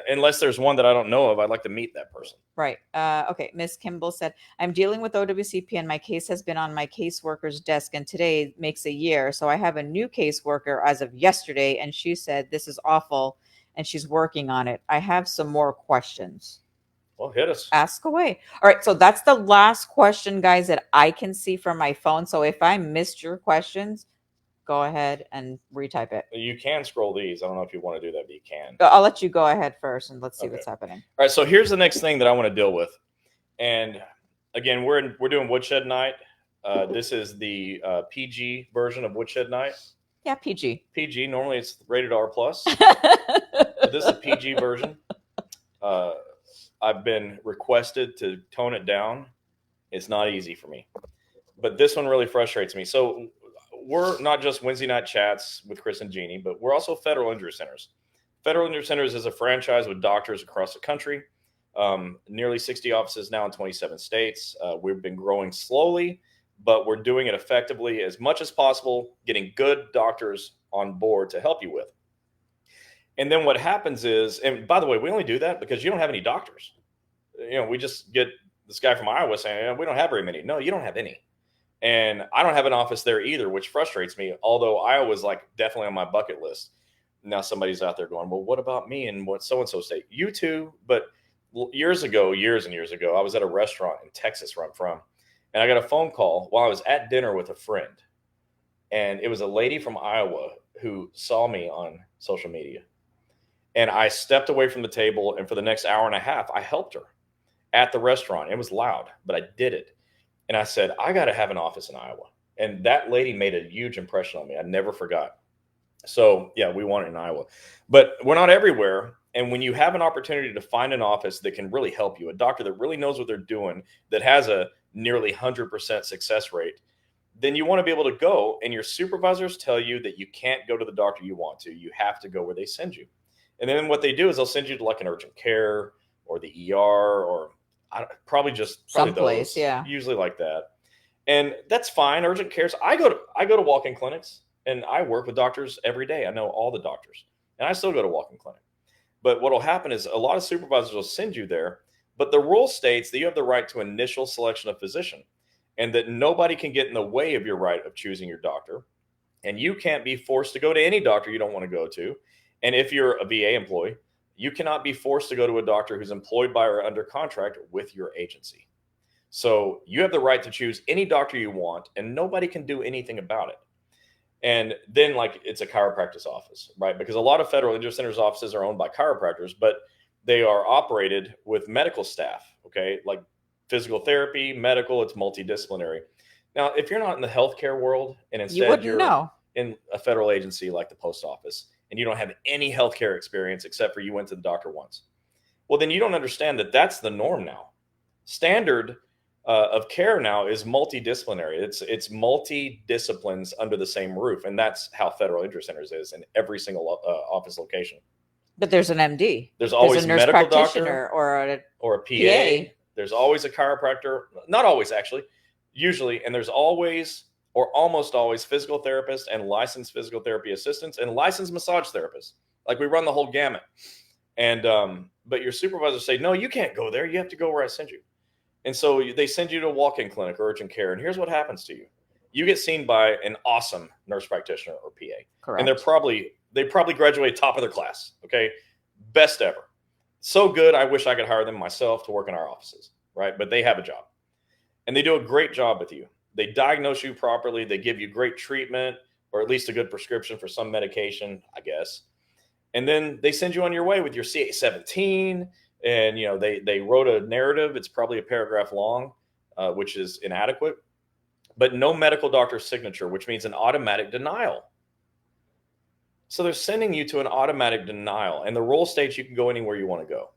Unless there's one that I don't know of, I'd like to meet that person. Right. Okay. Miss Kimball said, I'm dealing with OWCP and my case has been on my caseworker's desk, and today makes a year. So I have a new caseworker as of yesterday, and she said, this is awful, and she's working on it. I have some more questions. Well, hit us. Ask away. All right. So that's the last question, guys, that I can see from my phone. So if I missed your questions, go ahead and retype it. You can scroll these. I don't know if you want to do that, but you can. I'll let you go ahead first and let's see Okay. what's happening. All right. So here's the next thing that I want to deal with. And again, we're doing Woodshed Night. This is the PG version of Woodshed Night. Yeah, PG. PG. Normally it's rated R plus. But this is a PG version. I've been requested to tone it down. It's not easy for me, but this one really frustrates me. So we're not just Wednesday night chats with Chris and Jeannie, but we're also Federal Injury Centers. Federal Injury Centers is a franchise with doctors across the country. Nearly 60 offices now in 27 states. We've been growing slowly, but we're doing it effectively as much as possible, getting good doctors on board to help you with. And then what happens is, and by the way, we only do that because you don't have any doctors. We just get this guy from Iowa saying, we don't have very many. No, you don't have any. And I don't have an office there either, which frustrates me. Although Iowa's like definitely on my bucket list. Now somebody's out there going, well, what about me and what so-and-so state? You too. But years and years ago, I was at a restaurant in Texas where I'm from. And I got a phone call while I was at dinner with a friend. And it was a lady from Iowa who saw me on social media. And I stepped away from the table, and for the next hour and a half, I helped her at the restaurant. It was loud, but I did it. And I said, I got to have an office in Iowa. And that lady made a huge impression on me. I never forgot. So, yeah, we want it in Iowa. But we're not everywhere. And when you have an opportunity to find an office that can really help you, a doctor that really knows what they're doing, that has a nearly 100% success rate, then you want to be able to go. And your supervisors tell you that you can't go to the doctor you want to. You have to go where they send you. And then what they do is they'll send you to like an urgent care or the ER or probably Someplace, those, yeah. usually like that. And that's fine. Urgent cares. I go to walk-in clinics and I work with doctors every day. I know all the doctors and I still go to walk-in clinic. But what will happen is a lot of supervisors will send you there, but the rule states that you have the right to initial selection of physician and that nobody can get in the way of your right of choosing your doctor. And you can't be forced to go to any doctor you don't want to go to. And if you're a VA employee, you cannot be forced to go to a doctor who's employed by or under contract with your agency. So you have the right to choose any doctor you want, and nobody can do anything about it. And then, like, it's a chiropractic office, right? Because a lot of Federal Injury Centers offices are owned by chiropractors, but they are operated with medical staff, okay? Like physical therapy, medical, it's multidisciplinary. Now, if you're not in the healthcare world and instead you're in a federal agency like the post office, and you don't have any healthcare experience except for you went to the doctor once, well, then you don't understand that that's the norm now. Standard of care now is multidisciplinary. It's multi-disciplines under the same roof, and that's how Federal Injury Centers is in every single office location. But there's an MD. There's always a nurse medical practitioner doctor or a PA. PA. There's always a chiropractor. Not always, actually. Usually, and there's always or almost always physical therapists and licensed physical therapy assistants and licensed massage therapists. Like we run the whole gamut. And but your supervisors say, no, you can't go there. You have to go where I send you. And so they send you to a walk-in clinic or urgent care. And here's what happens to you. You get seen by an awesome nurse practitioner or PA. Correct. And they probably graduate top of their class. Okay. Best ever. So good. I wish I could hire them myself to work in our offices. Right. But they have a job. And they do a great job with you. They diagnose you properly. They give you great treatment or at least a good prescription for some medication, I guess. And then they send you on your way with your CA-17. And, they wrote a narrative. It's probably a paragraph long, which is inadequate. But no medical doctor's signature, which means an automatic denial. So they're sending you to an automatic denial. And the rule states you can go anywhere you want to go.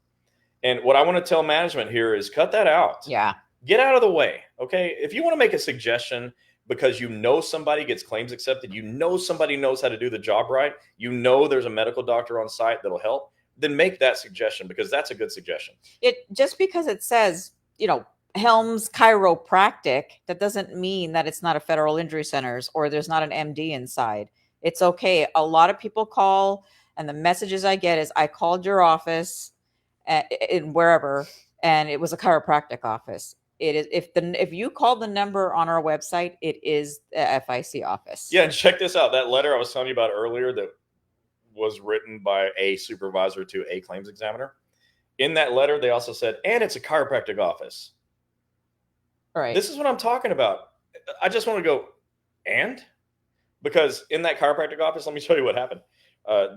And what I want to tell management here is cut that out. Yeah. Get out of the way, okay? If you want to make a suggestion because somebody gets claims accepted, somebody knows how to do the job right, there's a medical doctor on site that'll help, then make that suggestion because that's a good suggestion. Just because it says, Helms Chiropractic, that doesn't mean that it's not a federal injury centers or there's not an MD inside. It's okay. A lot of people call, and the messages I get is, I called your office in wherever, and it was a chiropractic office. It is, if you call the number on our website, it is the FIC office. Yeah, and check this out. That letter I was telling you about earlier that was written by a supervisor to a claims examiner. In that letter, they also said, and it's a chiropractic office. Right. This is what I'm talking about. I just want to go, and? Because in that chiropractic office, let me show you what happened.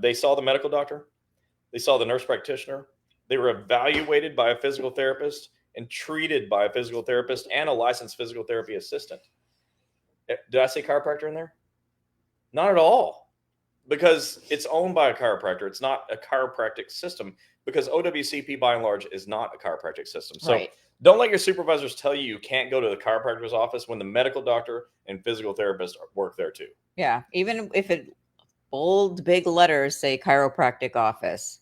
They saw the medical doctor. They saw the nurse practitioner. They were evaluated by a physical therapist and treated by a physical therapist and a licensed physical therapy assistant. Did I say chiropractor in there? Not at all. Because it's owned by a chiropractor. It's not a chiropractic system, because OWCP by and large is not a chiropractic system. So don't let your supervisors tell you you can't go to the chiropractor's office when the medical doctor and physical therapist work there too. Yeah. Even if it bold big letters say chiropractic office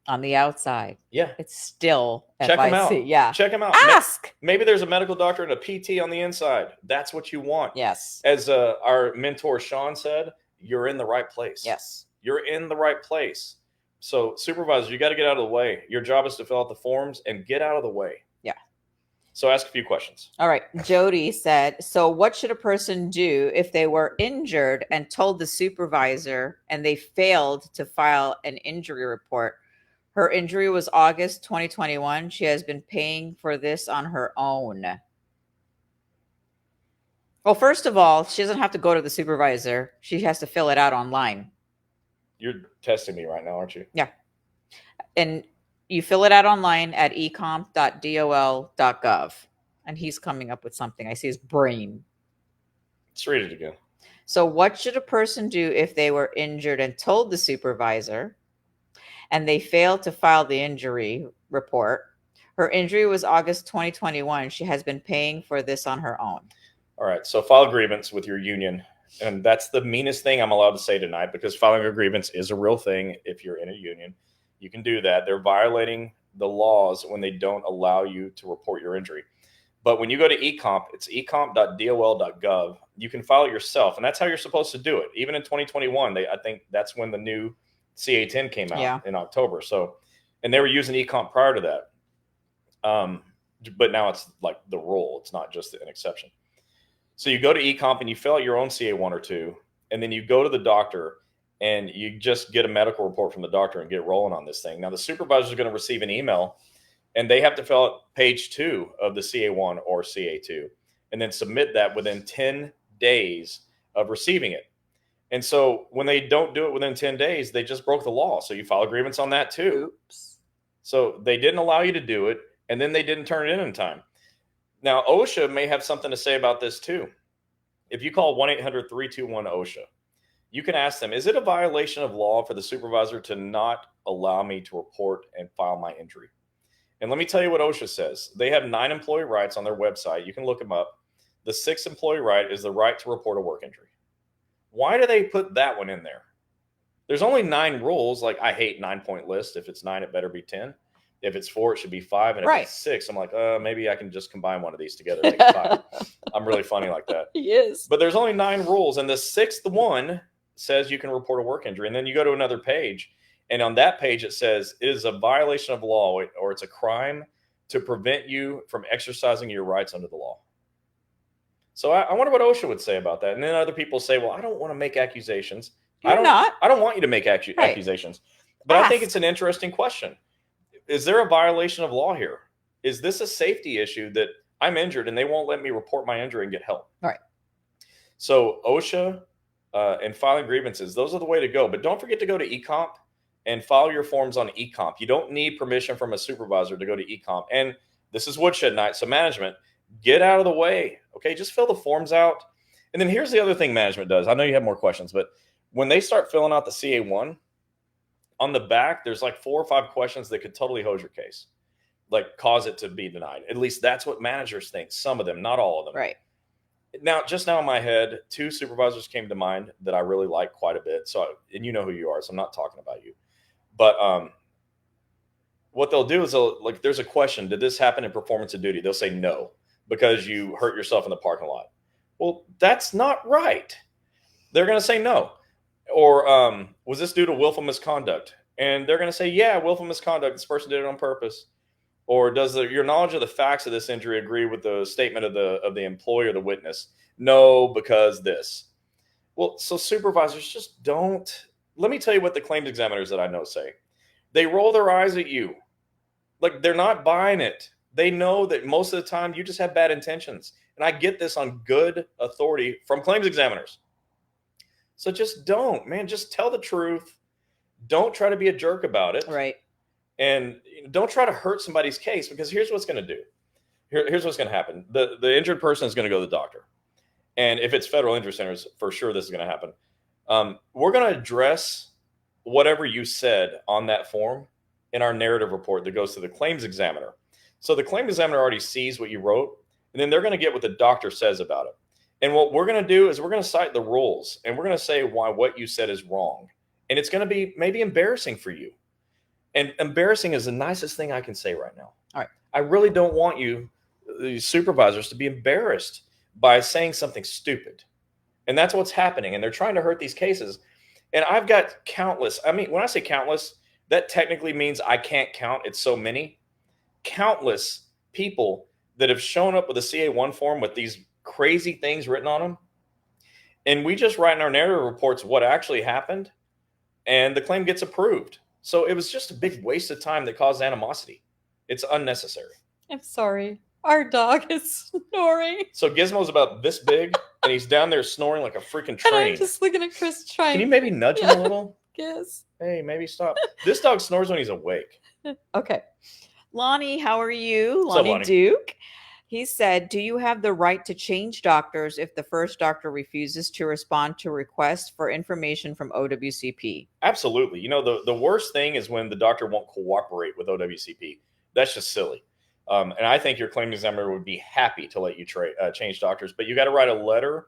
on the outside. Yeah. It's still Check them out. Yeah. Check them out. Ask. Maybe there's a medical doctor and a PT on the inside. That's what you want. Yes. As our mentor Sean said, you're in the right place. Yes. You're in the right place. So supervisors, you got to get out of the way. Your job is to fill out the forms and get out of the way. Yeah. So ask a few questions. All right. Jody said, so what should a person do if they were injured and told the supervisor and they failed to file an injury report? Her injury was August 2021. She has been paying for this on her own. Well, first of all, she doesn't have to go to the supervisor. She has to fill it out online. You're testing me right now, aren't you? Yeah. And you fill it out online at ecomp.dol.gov. And he's coming up with something. I see his brain. Let's read it again. So what should a person do if they were injured and told the supervisor and they failed to file the injury report? Her injury was August 2021. She has been paying for this on her own. All right. So file a grievance with your union. And that's the meanest thing I'm allowed to say tonight, because filing a grievance is a real thing. If you're in a union, you can do that. They're violating the laws when they don't allow you to report your injury. But when you go to ecomp, it's ecomp.dol.gov. You can file it yourself, and that's how you're supposed to do it. Even in 2021, I think that's when the new CA10 came out in October. So, and they were using ecomp prior to that. But now it's like the rule. It's not just an exception. So you go to ecomp and you fill out your own CA1 or 2, and then you go to the doctor and you just get a medical report from the doctor and get rolling on this thing. Now the supervisor is going to receive an email, and they have to fill out page 2 of the CA1 or CA2 and then submit that within 10 days of receiving it. And so when they don't do it within 10 days, they just broke the law. So you file a grievance on that too. Oops. So they didn't allow you to do it, and then they didn't turn it in time. Now, OSHA may have something to say about this too. If you call 1-800-321-OSHA, you can ask them, is it a violation of law for the supervisor to not allow me to report and file my injury? And let me tell you what OSHA says. They have 9 employee rights on their website. You can look them up. The 6th employee right is the right to report a work injury. Why do they put that one in there? There's only 9 rules. Like, I hate 9-point list. If it's 9, it better be 10. If it's 4, it should be 5. And if it's 6, I'm like, maybe I can just combine one of these together and make it 5. I'm really funny like that. He is. But there's only 9 rules. And the 6th one says you can report a work injury. And then you go to another page. And on that page, it says it is a violation of law, or it's a crime to prevent you from exercising your rights under the law. So I wonder what OSHA would say about that. And then other people say, well, I don't want to make accusations. I don't want you to make accusations. But I think it's an interesting question. Is there a violation of law here? Is this a safety issue that I'm injured and they won't let me report my injury and get help? All right. So OSHA and filing grievances, those are the way to go. But don't forget to go to ecomp and file your forms on ecomp. You don't need permission from a supervisor to go to ecomp. And this is woodshed night, so management, get out of the way. Okay, just fill the forms out. And then here's the other thing management does. I know you have more questions, but when they start filling out the CA1, on the back, there's like 4 or 5 questions that could totally hose your case, like cause it to be denied. At least that's what managers think. Some of them, not all of them. Right. Now, just now in my head, 2 supervisors came to mind that I really like quite a bit. So, and you know who you are, so I'm not talking about you. But what they'll do is like, there's a question: did this happen in performance of duty? They'll say no because you hurt yourself in the parking lot. Well, that's not right. They're going to say no. Or was this due to willful misconduct? And they're going to say, yeah, willful misconduct. This person did it on purpose. Or does your knowledge of the facts of this injury agree with the statement of the employee or the witness? No, because this. Well, so supervisors just don't. Let me tell you what the claims examiners that I know say. They roll their eyes at you. Like, they're not buying it. They know that most of the time you just have bad intentions. And I get this on good authority from claims examiners. So just don't, man, just tell the truth. Don't try to be a jerk about it. Right. And don't try to hurt somebody's case, because here's what's going to do. Here's what's going to happen. The injured person is going to go to the doctor. And if it's federal injury centers, for sure this is going to happen. We're going to address whatever you said on that form in our narrative report that goes to the claims examiner. So the claims examiner already sees what you wrote, and then they're going to get what the doctor says about it. And what we're going to do is we're going to cite the rules, and we're going to say why what you said is wrong. And it's going to be maybe embarrassing for you. And embarrassing is the nicest thing I can say right now. All right. I really don't want you, the supervisors, to be embarrassed by saying something stupid. And that's what's happening. And they're trying to hurt these cases. And I've got countless. I mean, when I say countless, that technically means I can't count. It's so many. Countless people that have shown up with a CA1 form with these crazy things written on them. And we just write in our narrative reports what actually happened, and the claim gets approved. So it was just a big waste of time that caused animosity. It's unnecessary. I'm sorry. Our dog is snoring. So Gizmo's about this big, and he's down there snoring like a freaking train. And I'm just looking at Chris trying. Can you maybe nudge him a little? Yes. Hey, maybe stop. This dog snores when he's awake. Okay. Lonnie, how are you? What's up, Lonnie Lonnie? Duke. He said, do you have the right to change doctors if the first doctor refuses to respond to requests for information from OWCP? Absolutely. You know, the worst thing is when the doctor won't cooperate with OWCP. That's just silly. And I think your claim examiner would be happy to let you change doctors, but you got to write a letter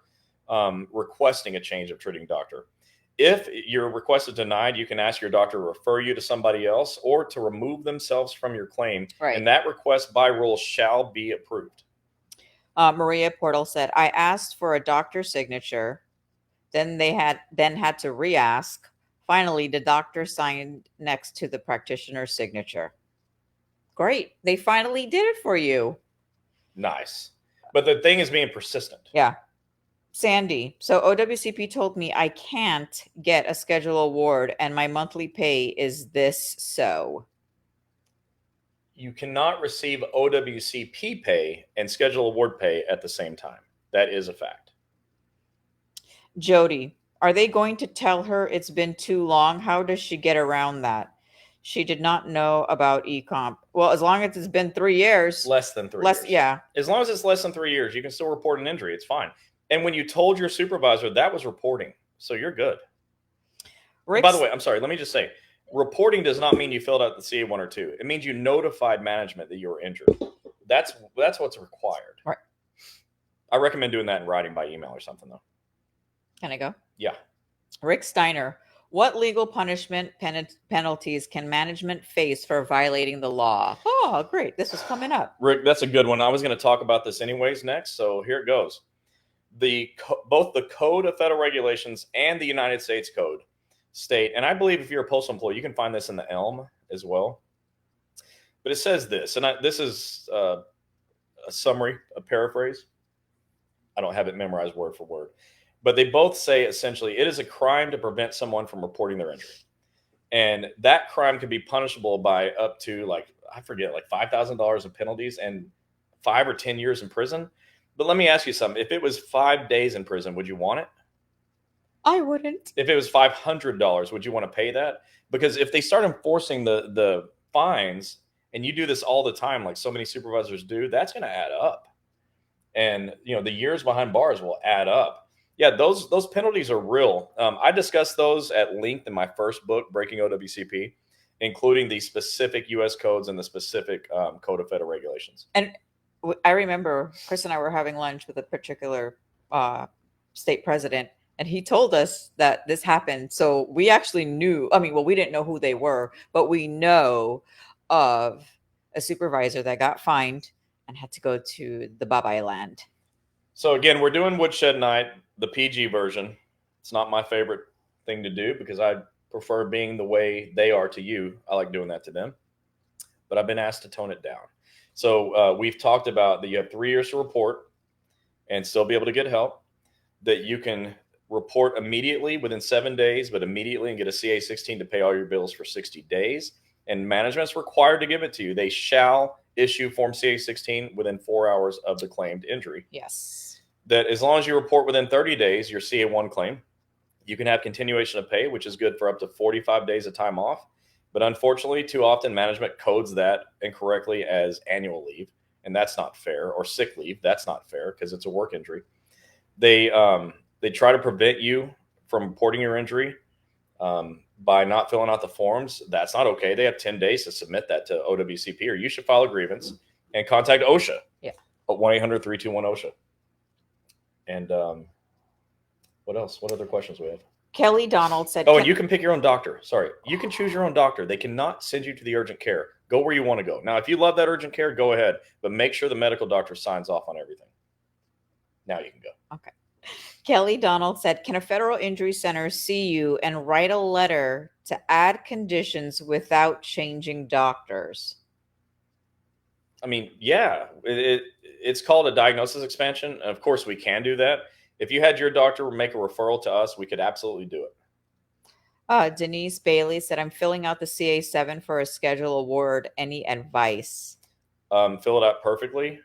requesting a change of treating doctor. If your request is denied, you can ask your doctor to refer you to somebody else or to remove themselves from your claim. Right. And that request by rule shall be approved. Maria Portal said, I asked for a doctor's signature. Then they had to re-ask. Finally, the doctor signed next to the practitioner's signature. Great. They finally did it for you. Nice. But the thing is being persistent. Yeah. Sandy, so OWCP told me I can't get a schedule award and my monthly pay is this so. You cannot receive OWCP pay and schedule award pay at the same time. That is a fact. Jody, are they going to tell her it's been too long? How does she get around that? She did not know about eComp. Well, as long as it's been 3 years. Less than 3 years. Yeah. As long as it's less than 3 years, you can still report an injury. It's fine. And when you told your supervisor, that was reporting. So you're good. By the way, I'm sorry. Let me just say, reporting does not mean you filled out the CA1 or 2. It means you notified management that you were injured. That's what's required. Right. I recommend doing that in writing by email or something, though. Can I go? Yeah. Rick Steiner, what legal punishment penalties can management face for violating the law? Oh, great. This was coming up. Rick, that's a good one. I was going to talk about this anyways next, so here it goes. Both the Code of Federal Regulations and the United States Code state, and I believe if you're a postal employee, you can find this in the ELM as well. But it says this, and this is a summary, a paraphrase. I don't have it memorized word for word. But they both say essentially it is a crime to prevent someone from reporting their injury. And that crime could be punishable by up to $5,000 in penalties and 5 or 10 years in prison. But let me ask you something. If it was 5 days in prison, would you want it? I wouldn't. If it was $500, would you want to pay that? Because if they start enforcing the fines and you do this all the time, like so many supervisors do, that's going to add up. And, the years behind bars will add up. Yeah, those penalties are real. I discussed those at length in my first book, Breaking OWCP, including the specific U.S. codes and the specific Code of Federal Regulations. And I remember Chris and I were having lunch with a particular state president, and he told us that this happened. So we actually knew. We didn't know who they were, but we know of a supervisor that got fined and had to go to the Bye-bye land. So again, we're doing woodshed night, the PG version. It's not my favorite thing to do because I prefer being the way they are to you. I like doing that to them, but I've been asked to tone it down. So we've talked about that you have 3 years to report and still be able to get help, that you can report immediately within 7 days, but immediately and get a CA-16 to pay all your bills for 60 days. And management's required to give it to you. They shall issue Form CA-16 within 4 hours of the claimed injury. Yes. That as long as you report within 30 days your CA-1 claim, you can have continuation of pay, which is good for up to 45 days of time off. But unfortunately, too often management codes that incorrectly as annual leave, and that's not fair, or sick leave. That's not fair because it's a work injury. They try to prevent you from reporting your injury by not filling out the forms. That's not okay. They have 10 days to submit that to OWCP, or you should file a grievance and contact OSHA. Yeah. At 1-800-321-OSHA. And what else? What other questions we have? Kelly Donald said, Oh, and you can pick your own doctor. Sorry. You can choose your own doctor. They cannot send you to the urgent care. Go where you want to go. Now, if you love that urgent care, go ahead. But make sure the medical doctor signs off on everything. Now you can go. Okay. Kelly Donald said, can a federal injury center see you and write a letter to add conditions without changing doctors? I mean, yeah, it's called a diagnosis expansion. Of course, we can do that. If you had your doctor make a referral to us, we could absolutely do it. Denise Bailey said, I'm filling out the CA7 for a schedule award. Any advice? Fill it out perfectly.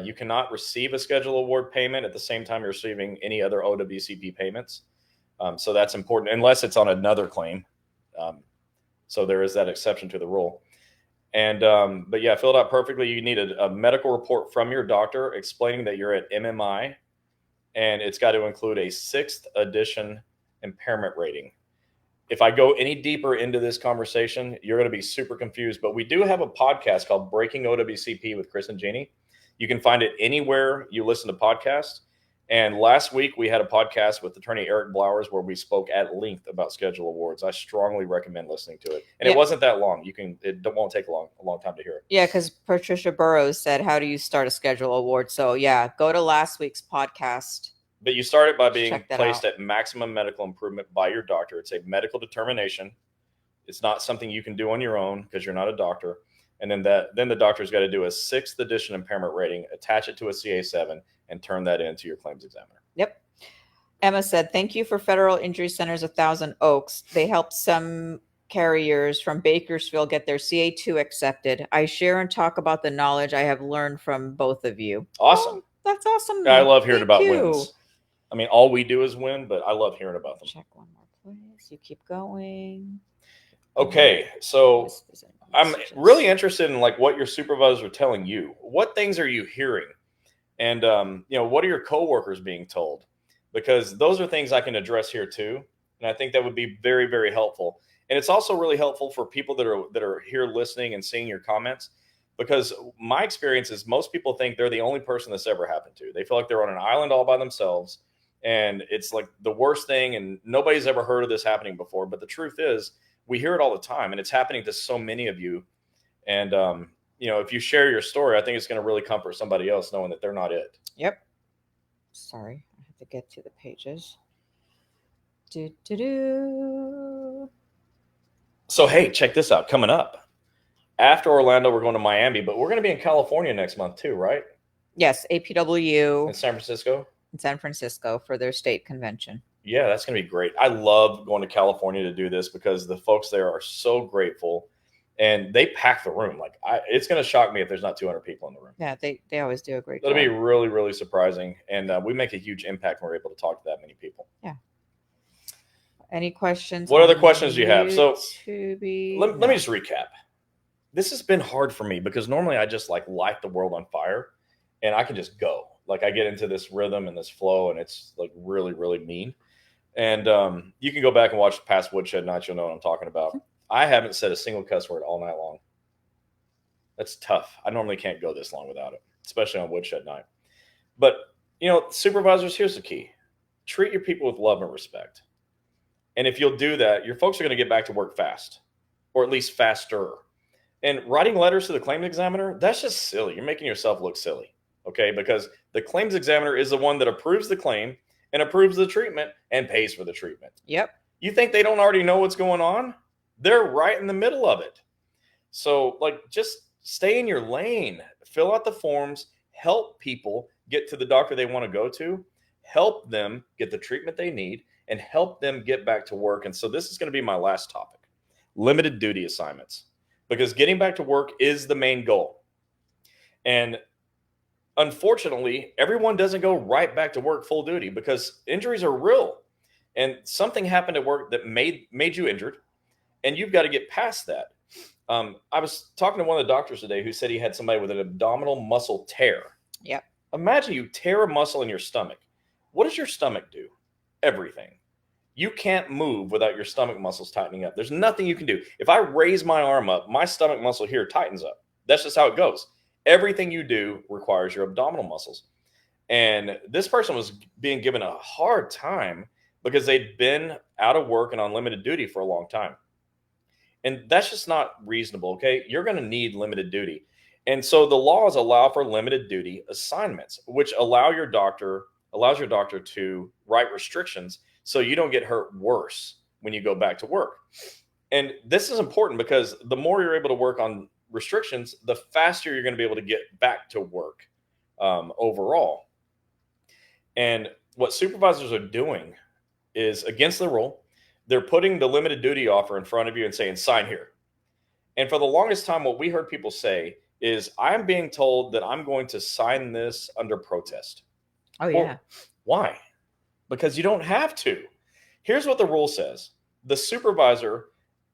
You cannot receive a schedule award payment at the same time you're receiving any other OWCP payments. So that's important, unless it's on another claim. So there is that exception to the rule. And but yeah, fill it out perfectly. You need a medical report from your doctor explaining that you're at MMI, and it's got to include a 6th edition impairment rating. If I go any deeper into this conversation, you're going to be super confused. But we do have a podcast called Breaking OWCP with Chris and Gini. You can find it anywhere you listen to podcasts. And last week we had a podcast with attorney Eric Blowers where we spoke at length about schedule awards. I strongly recommend listening to it. And It wasn't that long. It won't take a long time to hear it. Yeah, because Patricia Burrows said, how do you start a schedule award? So yeah, go to last week's podcast. But you start it by being placed at maximum medical improvement by your doctor. It's a medical determination. It's not something you can do on your own because you're not a doctor. And then the doctor's got to do a 6th edition impairment rating, attach it to a CA7, and turn that into your claims examiner. Yep. Emma said, thank you for Federal Injury Centers of Thousand Oaks. They helped some carriers from Bakersfield get their CA2 accepted. I share and talk about the knowledge I have learned from both of you. Awesome. Oh, that's awesome. I love hearing about wins. I mean, all we do is win, but I love hearing about them. Check one more, please. You keep going. Okay, so I'm really interested in like what your supervisors are telling you. What things are you hearing? And, what are your coworkers being told? Because those are things I can address here too. And I think that would be very, very helpful. And it's also really helpful for people that are here listening and seeing your comments, because my experience is most people think they're the only person this ever happened to. They feel like they're on an island all by themselves. And it's like the worst thing. And nobody's ever heard of this happening before. But the truth is, we hear it all the time. And it's happening to so many of you. And, if you share your story, I think it's going to really comfort somebody else knowing that they're not it. Yep. Sorry, I have to get to the pages. So, hey, check this out. Coming up after Orlando, we're going to Miami, but we're going to be in California next month too, right? Yes, APW in San Francisco. In San Francisco for their state convention. Yeah, that's going to be great. I love going to California to do this because the folks there are so grateful. And they pack the room. Like it's going to shock me if there's not 200 people in the room. Yeah, they always do a great job. That'll be really, really surprising. And we make a huge impact when we're able to talk to that many people. Yeah. Any questions? What other questions do you have? So let me just recap. This has been hard for me because normally I just like light the world on fire and I can just go. Like I get into this rhythm and this flow and it's like really, really mean. And you can go back and watch past Woodshed Nights. You'll know what I'm talking about. I haven't said a single cuss word all night long. That's tough. I normally can't go this long without it, especially on Woodshed Night. But, supervisors, here's the key. Treat your people with love and respect. And if you'll do that, your folks are going to get back to work fast, or at least faster. And writing letters to the claims examiner, that's just silly. You're making yourself look silly, okay? Because the claims examiner is the one that approves the claim and approves the treatment and pays for the treatment. Yep. You think they don't already know what's going on? They're right in the middle of it. So, like, just stay in your lane, fill out the forms, help people get to the doctor they want to go to, help them get the treatment they need, and help them get back to work. And so, this is going to be my last topic: limited duty assignments, because getting back to work is the main goal. And unfortunately, everyone doesn't go right back to work full duty because injuries are real. And something happened at work that made you injured, and you've got to get past that. I was talking to one of the doctors today who said he had somebody with an abdominal muscle tear. Yep. Imagine you tear a muscle in your stomach. What does your stomach do? Everything. You can't move without your stomach muscles tightening up. There's nothing you can do. If I raise my arm up, my stomach muscle here tightens up. That's just how it goes. Everything you do requires your abdominal muscles. And this person was being given a hard time because they'd been out of work and on limited duty for a long time. And that's just not reasonable, okay? You're going to need limited duty. And so the laws allow for limited duty assignments, which allows your doctor to write restrictions so you don't get hurt worse when you go back to work. And this is important because the more you're able to work on restrictions, the faster you're going to be able to get back to work overall. And what supervisors are doing is against the rule. They're putting the limited duty offer in front of you and saying, sign here. And for the longest time, what we heard people say is, I'm being told that I'm going to sign this under protest. Oh, yeah. Well, why? Because you don't have to. Here's what the rule says. The supervisor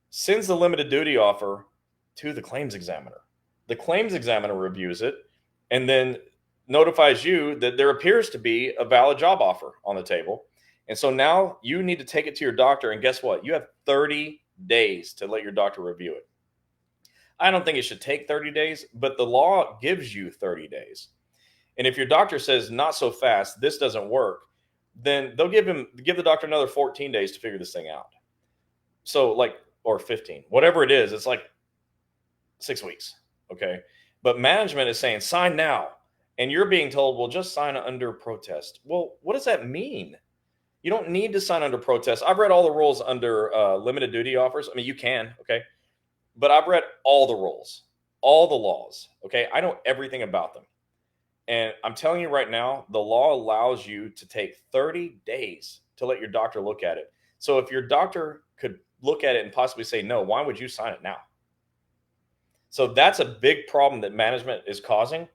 sends the limited duty offer to the claims examiner. The claims examiner reviews it and then notifies you that there appears to be a valid job offer on the table. And so now you need to take it to your doctor. And guess what? You have 30 days to let your doctor review it. I don't think it should take 30 days, but the law gives you 30 days. And if your doctor says, not so fast, this doesn't work, then they'll give the doctor another 14 days to figure this thing out. So or 15, whatever it is, it's like 6 weeks. Okay. But management is saying, sign now. And you're being told, well, just sign under protest. Well, what does that mean? You don't need to sign under protest. I've read all the rules under limited duty offers. I mean, you can, okay? But I've read all the rules, all the laws, okay? I know everything about them. And I'm telling you right now, the law allows you to take 30 days to let your doctor look at it. So if your doctor could look at it and possibly say no, why would you sign it now? So that's a big problem that management is causing,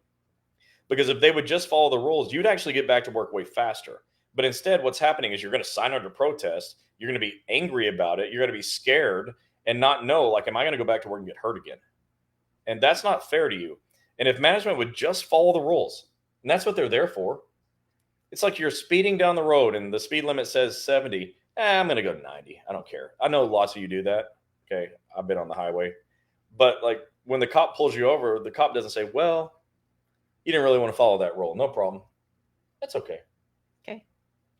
because if they would just follow the rules, you'd actually get back to work way faster. But instead, what's happening is you're going to sign under protest. You're going to be angry about it. You're going to be scared and not know, like, am I going to go back to work and get hurt again? And that's not fair to you. And if management would just follow the rules, and that's what they're there for. It's like you're speeding down the road and the speed limit says 70. I'm going to go 90. I don't care. I know lots of you do that. Okay. I've been on the highway. But like when the cop pulls you over, the cop doesn't say, well, you didn't really want to follow that rule. No problem. That's okay. Okay.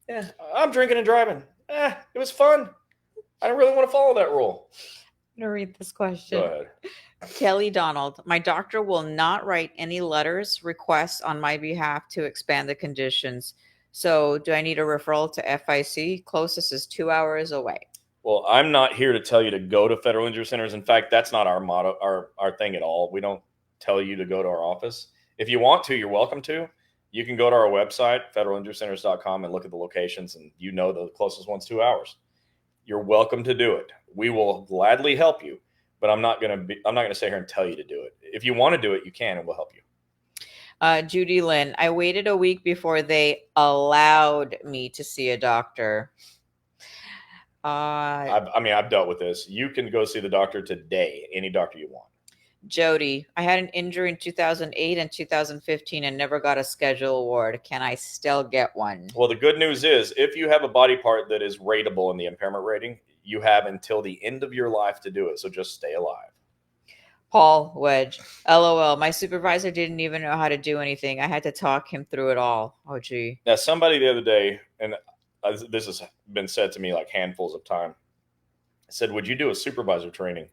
Yeah, I'm drinking and driving. It was fun. I don't really want to follow that rule. I'm going to read this question. Go ahead. Kelly Donald, my doctor will not write any letters, requests on my behalf to expand the conditions. So do I need a referral to FIC? Closest is 2 hours away. Well, I'm not here to tell you to go to federal injury centers. In fact, that's not our motto, our thing at all. We don't tell you to go to our office. If you want to, you're welcome to. You can go to our website, federalinjurycenters.com, and look at the locations, and you know the closest one's 2 hours. You're welcome to do it. We will gladly help you, but I'm not going to sit here and tell you to do it. If you want to do it, you can, and we'll help you. Judy Lynn, I waited a week before they allowed me to see a doctor. I've dealt with this. You can go see the doctor today, any doctor you want. Jody, I had an injury in 2008 and 2015 and never got a schedule award. Can I still get one? Well, the good news is if you have a body part that is rateable in the impairment rating, you have until the end of your life to do it. So just stay alive. Paul Wedge, LOL. My supervisor didn't even know how to do anything. I had to talk him through it all. Oh, gee. Now, somebody the other day, and this has been said to me like handfuls of time, said, would you do a supervisor training?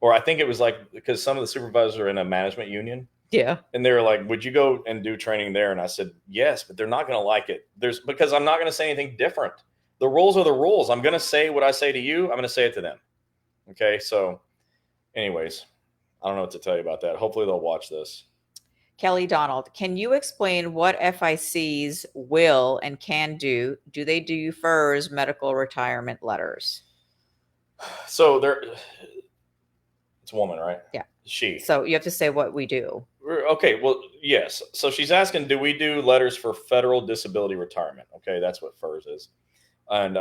or I think it was like because some of the supervisors are in a management union. Yeah. And they were like, would you go and do training there? And I said, yes, but they're not going to like it. Because I'm not going to say anything different. The rules are the rules. I'm going to say what I say to you. I'm going to say it to them. Okay. So anyways, I don't know what to tell you about that. Hopefully they'll watch this. Kelly Donald, can you explain what FICs will and can do? Do they do FERS medical retirement letters? So it's a woman, right? Yeah. She. So you have to say what we do. Okay. Well, yes. So she's asking, do we do letters for federal disability retirement? Okay. That's what FERS is. And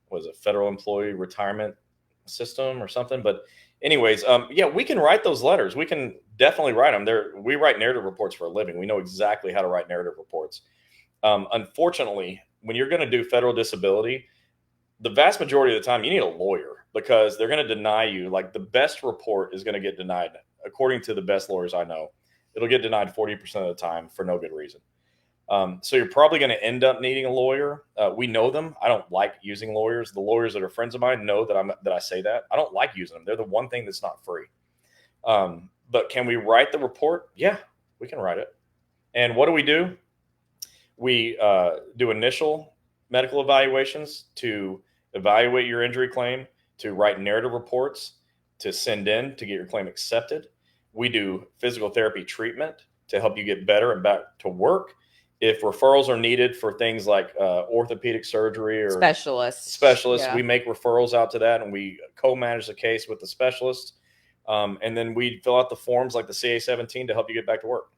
was it Federal Employee Retirement System or something? But anyways, yeah, we can write those letters. We can definitely write them. We write narrative reports for a living. We know exactly how to write narrative reports. Unfortunately, when you're going to do federal disability, the vast majority of the time you need a lawyer because they're going to deny you. Like the best report is going to get denied. According to the best lawyers I know, it'll get denied 40% of the time for no good reason. So you're probably going to end up needing a lawyer. We know them. I don't like using lawyers. The lawyers that are friends of mine know that I say that. I don't like using them. They're the one thing that's not free. But can we write the report? Yeah, we can write it. And what do? We do initial medical evaluations to evaluate your injury claim, to write narrative reports, to send in to get your claim accepted. We do physical therapy treatment to help you get better and back to work. If referrals are needed for things like orthopedic surgery or specialists, yeah, we make referrals out to that and we co-manage the case with the specialist. And then we fill out the forms like the CA-17 to help you get back to work.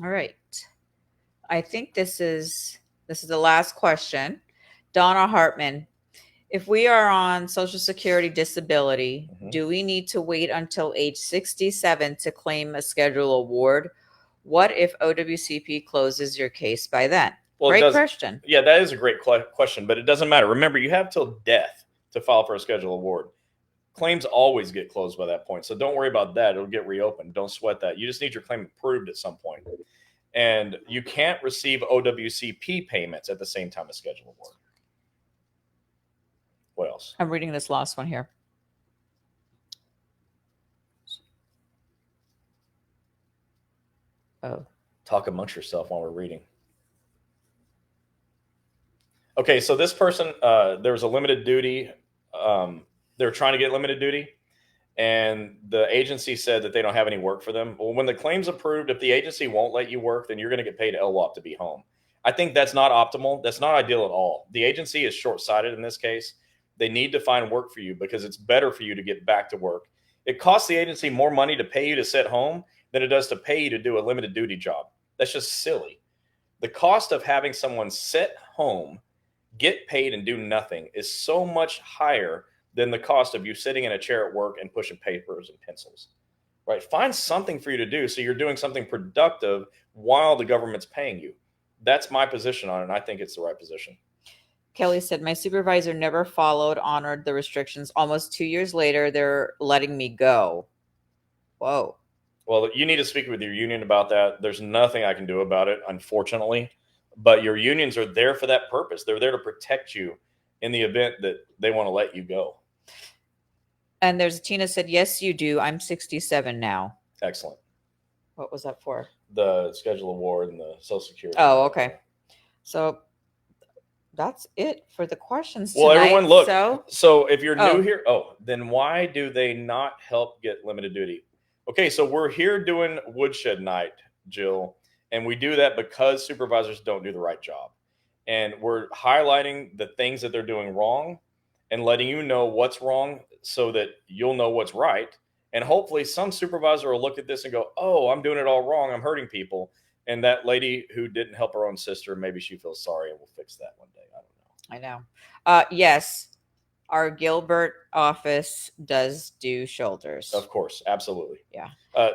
All right. I think this is the last question. Donna Hartman, if we are on Social Security disability, do we need to wait until age 67 to claim a schedule award? What if OWCP closes your case by then? Well, great question. Yeah, that is a great question, but it doesn't matter. Remember, you have till death to file for a schedule award. Claims always get closed by that point. So don't worry about that. It'll get reopened. Don't sweat that. You just need your claim approved at some point. And you can't receive OWCP payments at the same time as schedule award. What else? I'm reading this last one here. Oh. Talk amongst yourself while we're reading. Okay, so this person, there was a limited duty. They were trying to get limited duty, and the agency said that they don't have any work for them. Well, when the claim's approved, if the agency won't let you work, then you're going to get paid LWOP to be home. I think that's not optimal. That's not ideal at all. The agency is short-sighted in this case. They need to find work for you because it's better for you to get back to work. It costs the agency more money to pay you to sit home than it does to pay you to do a limited duty job. That's just silly. The cost of having someone sit home, get paid, and do nothing is so much higher than the cost of you sitting in a chair at work and pushing papers and pencils. Right? Find something for you to do so you're doing something productive while the government's paying you. That's my position on it, and I think it's the right position. Kelly said, my supervisor never honored the restrictions. Almost 2 years later, they're letting me go. Whoa. Well, you need to speak with your union about that. There's nothing I can do about it, unfortunately. But your unions are there for that purpose. They're there to protect you in the event that they want to let you go. And there's Tina said, yes, you do. I'm 67 now. Excellent. What was that for? The schedule award and the Social Security. Oh, okay. So that's it for the questions tonight. Well, everyone, look. So if you're new here, then why do they not help get limited duty? Okay, so we're here doing woodshed night, Jill, and we do that because supervisors don't do the right job. And we're highlighting the things that they're doing wrong and letting you know what's wrong so that you'll know what's right. And hopefully some supervisor will look at this and go, oh, I'm doing it all wrong. I'm hurting people. And that lady who didn't help her own sister, maybe she feels sorry and we'll fix that one day. I don't know. I know. Yes, our Gilbert office does do shoulders. Of course. Absolutely. Yeah.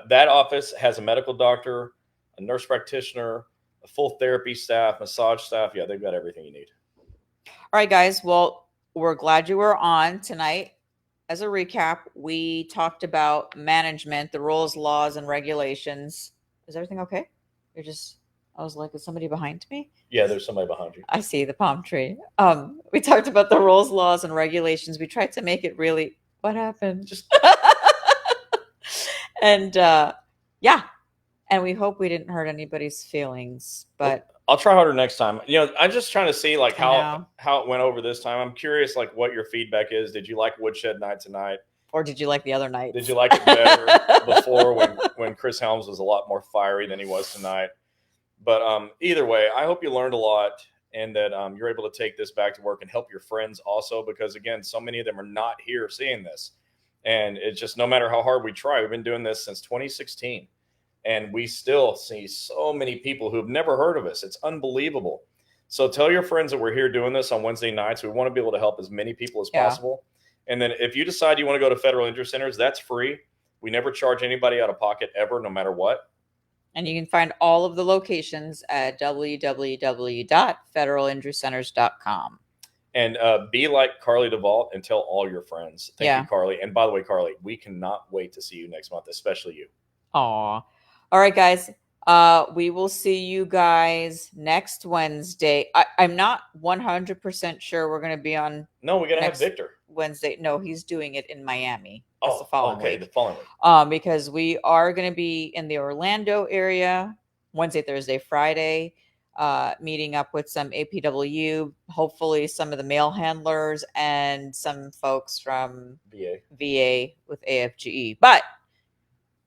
That office has a medical doctor, a nurse practitioner, a full therapy staff, massage staff. Yeah, they've got everything you need. All right, guys. Well, we're glad you were on tonight. As a recap, we talked about management, the rules, laws, and regulations. Is everything okay? I was like, is somebody behind me? Yeah, there's somebody behind you. I see the palm tree. We talked about the rules, laws, and regulations. We tried to make it really, what happened? Just And yeah, and we hope we didn't hurt anybody's feelings, but I'll try harder next time. I'm just trying to see like I how it went over this time. I'm curious like what your feedback is. Did you like Woodshed Night tonight? or did you like the other nights? Did you like it better before when Chris Helms was a lot more fiery than he was tonight? But either way, I hope you learned a lot and that you're able to take this back to work and help your friends also, because again, so many of them are not here seeing this. And it's just no matter how hard we try, we've been doing this since 2016. And we still see so many people who've never heard of us. It's unbelievable. So tell your friends that we're here doing this on Wednesday nights. We want to be able to help as many people as possible. And then if you decide you want to go to federal injury centers, that's free. We never charge anybody out of pocket ever, no matter what. And you can find all of the locations at www.federalinjurycenters.com. And be like Carly DeVault and tell all your friends. Thank you, Carly. And by the way, Carly, we cannot wait to see you next month, especially you. Aw. All right, guys. We will see you guys next Wednesday. I'm not 100% sure we're going to be on. No, we got to have Victor. Wednesday. No, he's doing it in Miami. That's the following week. The following week. Because we are going to be in the Orlando area Wednesday, Thursday, Friday, meeting up with some APW, hopefully some of the mail handlers and some folks from VA with AFGE. But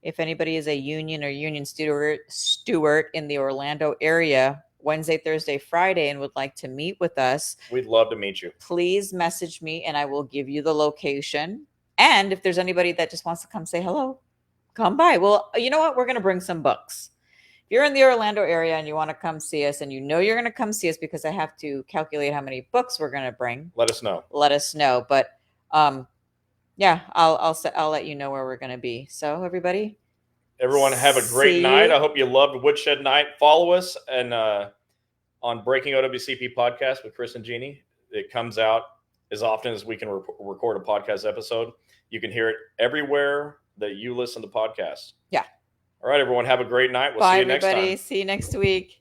if anybody is a union or union steward in the Orlando area, Wednesday, Thursday, Friday, and would like to meet with us, we'd love to meet you. Please message me and I will give you the location. And if there's anybody that just wants to come say hello, come by. Well, you know what? We're going to bring some books. If you're in the Orlando area and you want to come see us, and you know you're going to come see us because I have to calculate how many books we're going to bring. Let us know. But yeah, I'll let you know where we're going to be. So everyone have a great night. I hope you loved Woodshed Night. Follow us and on Breaking OWCP Podcast with Chris and Gini. It comes out as often as we can record a podcast episode. You can hear it everywhere that you listen to podcasts. Yeah. All right, everyone. Have a great night. We'll see you next time. Bye, everybody. See you next week.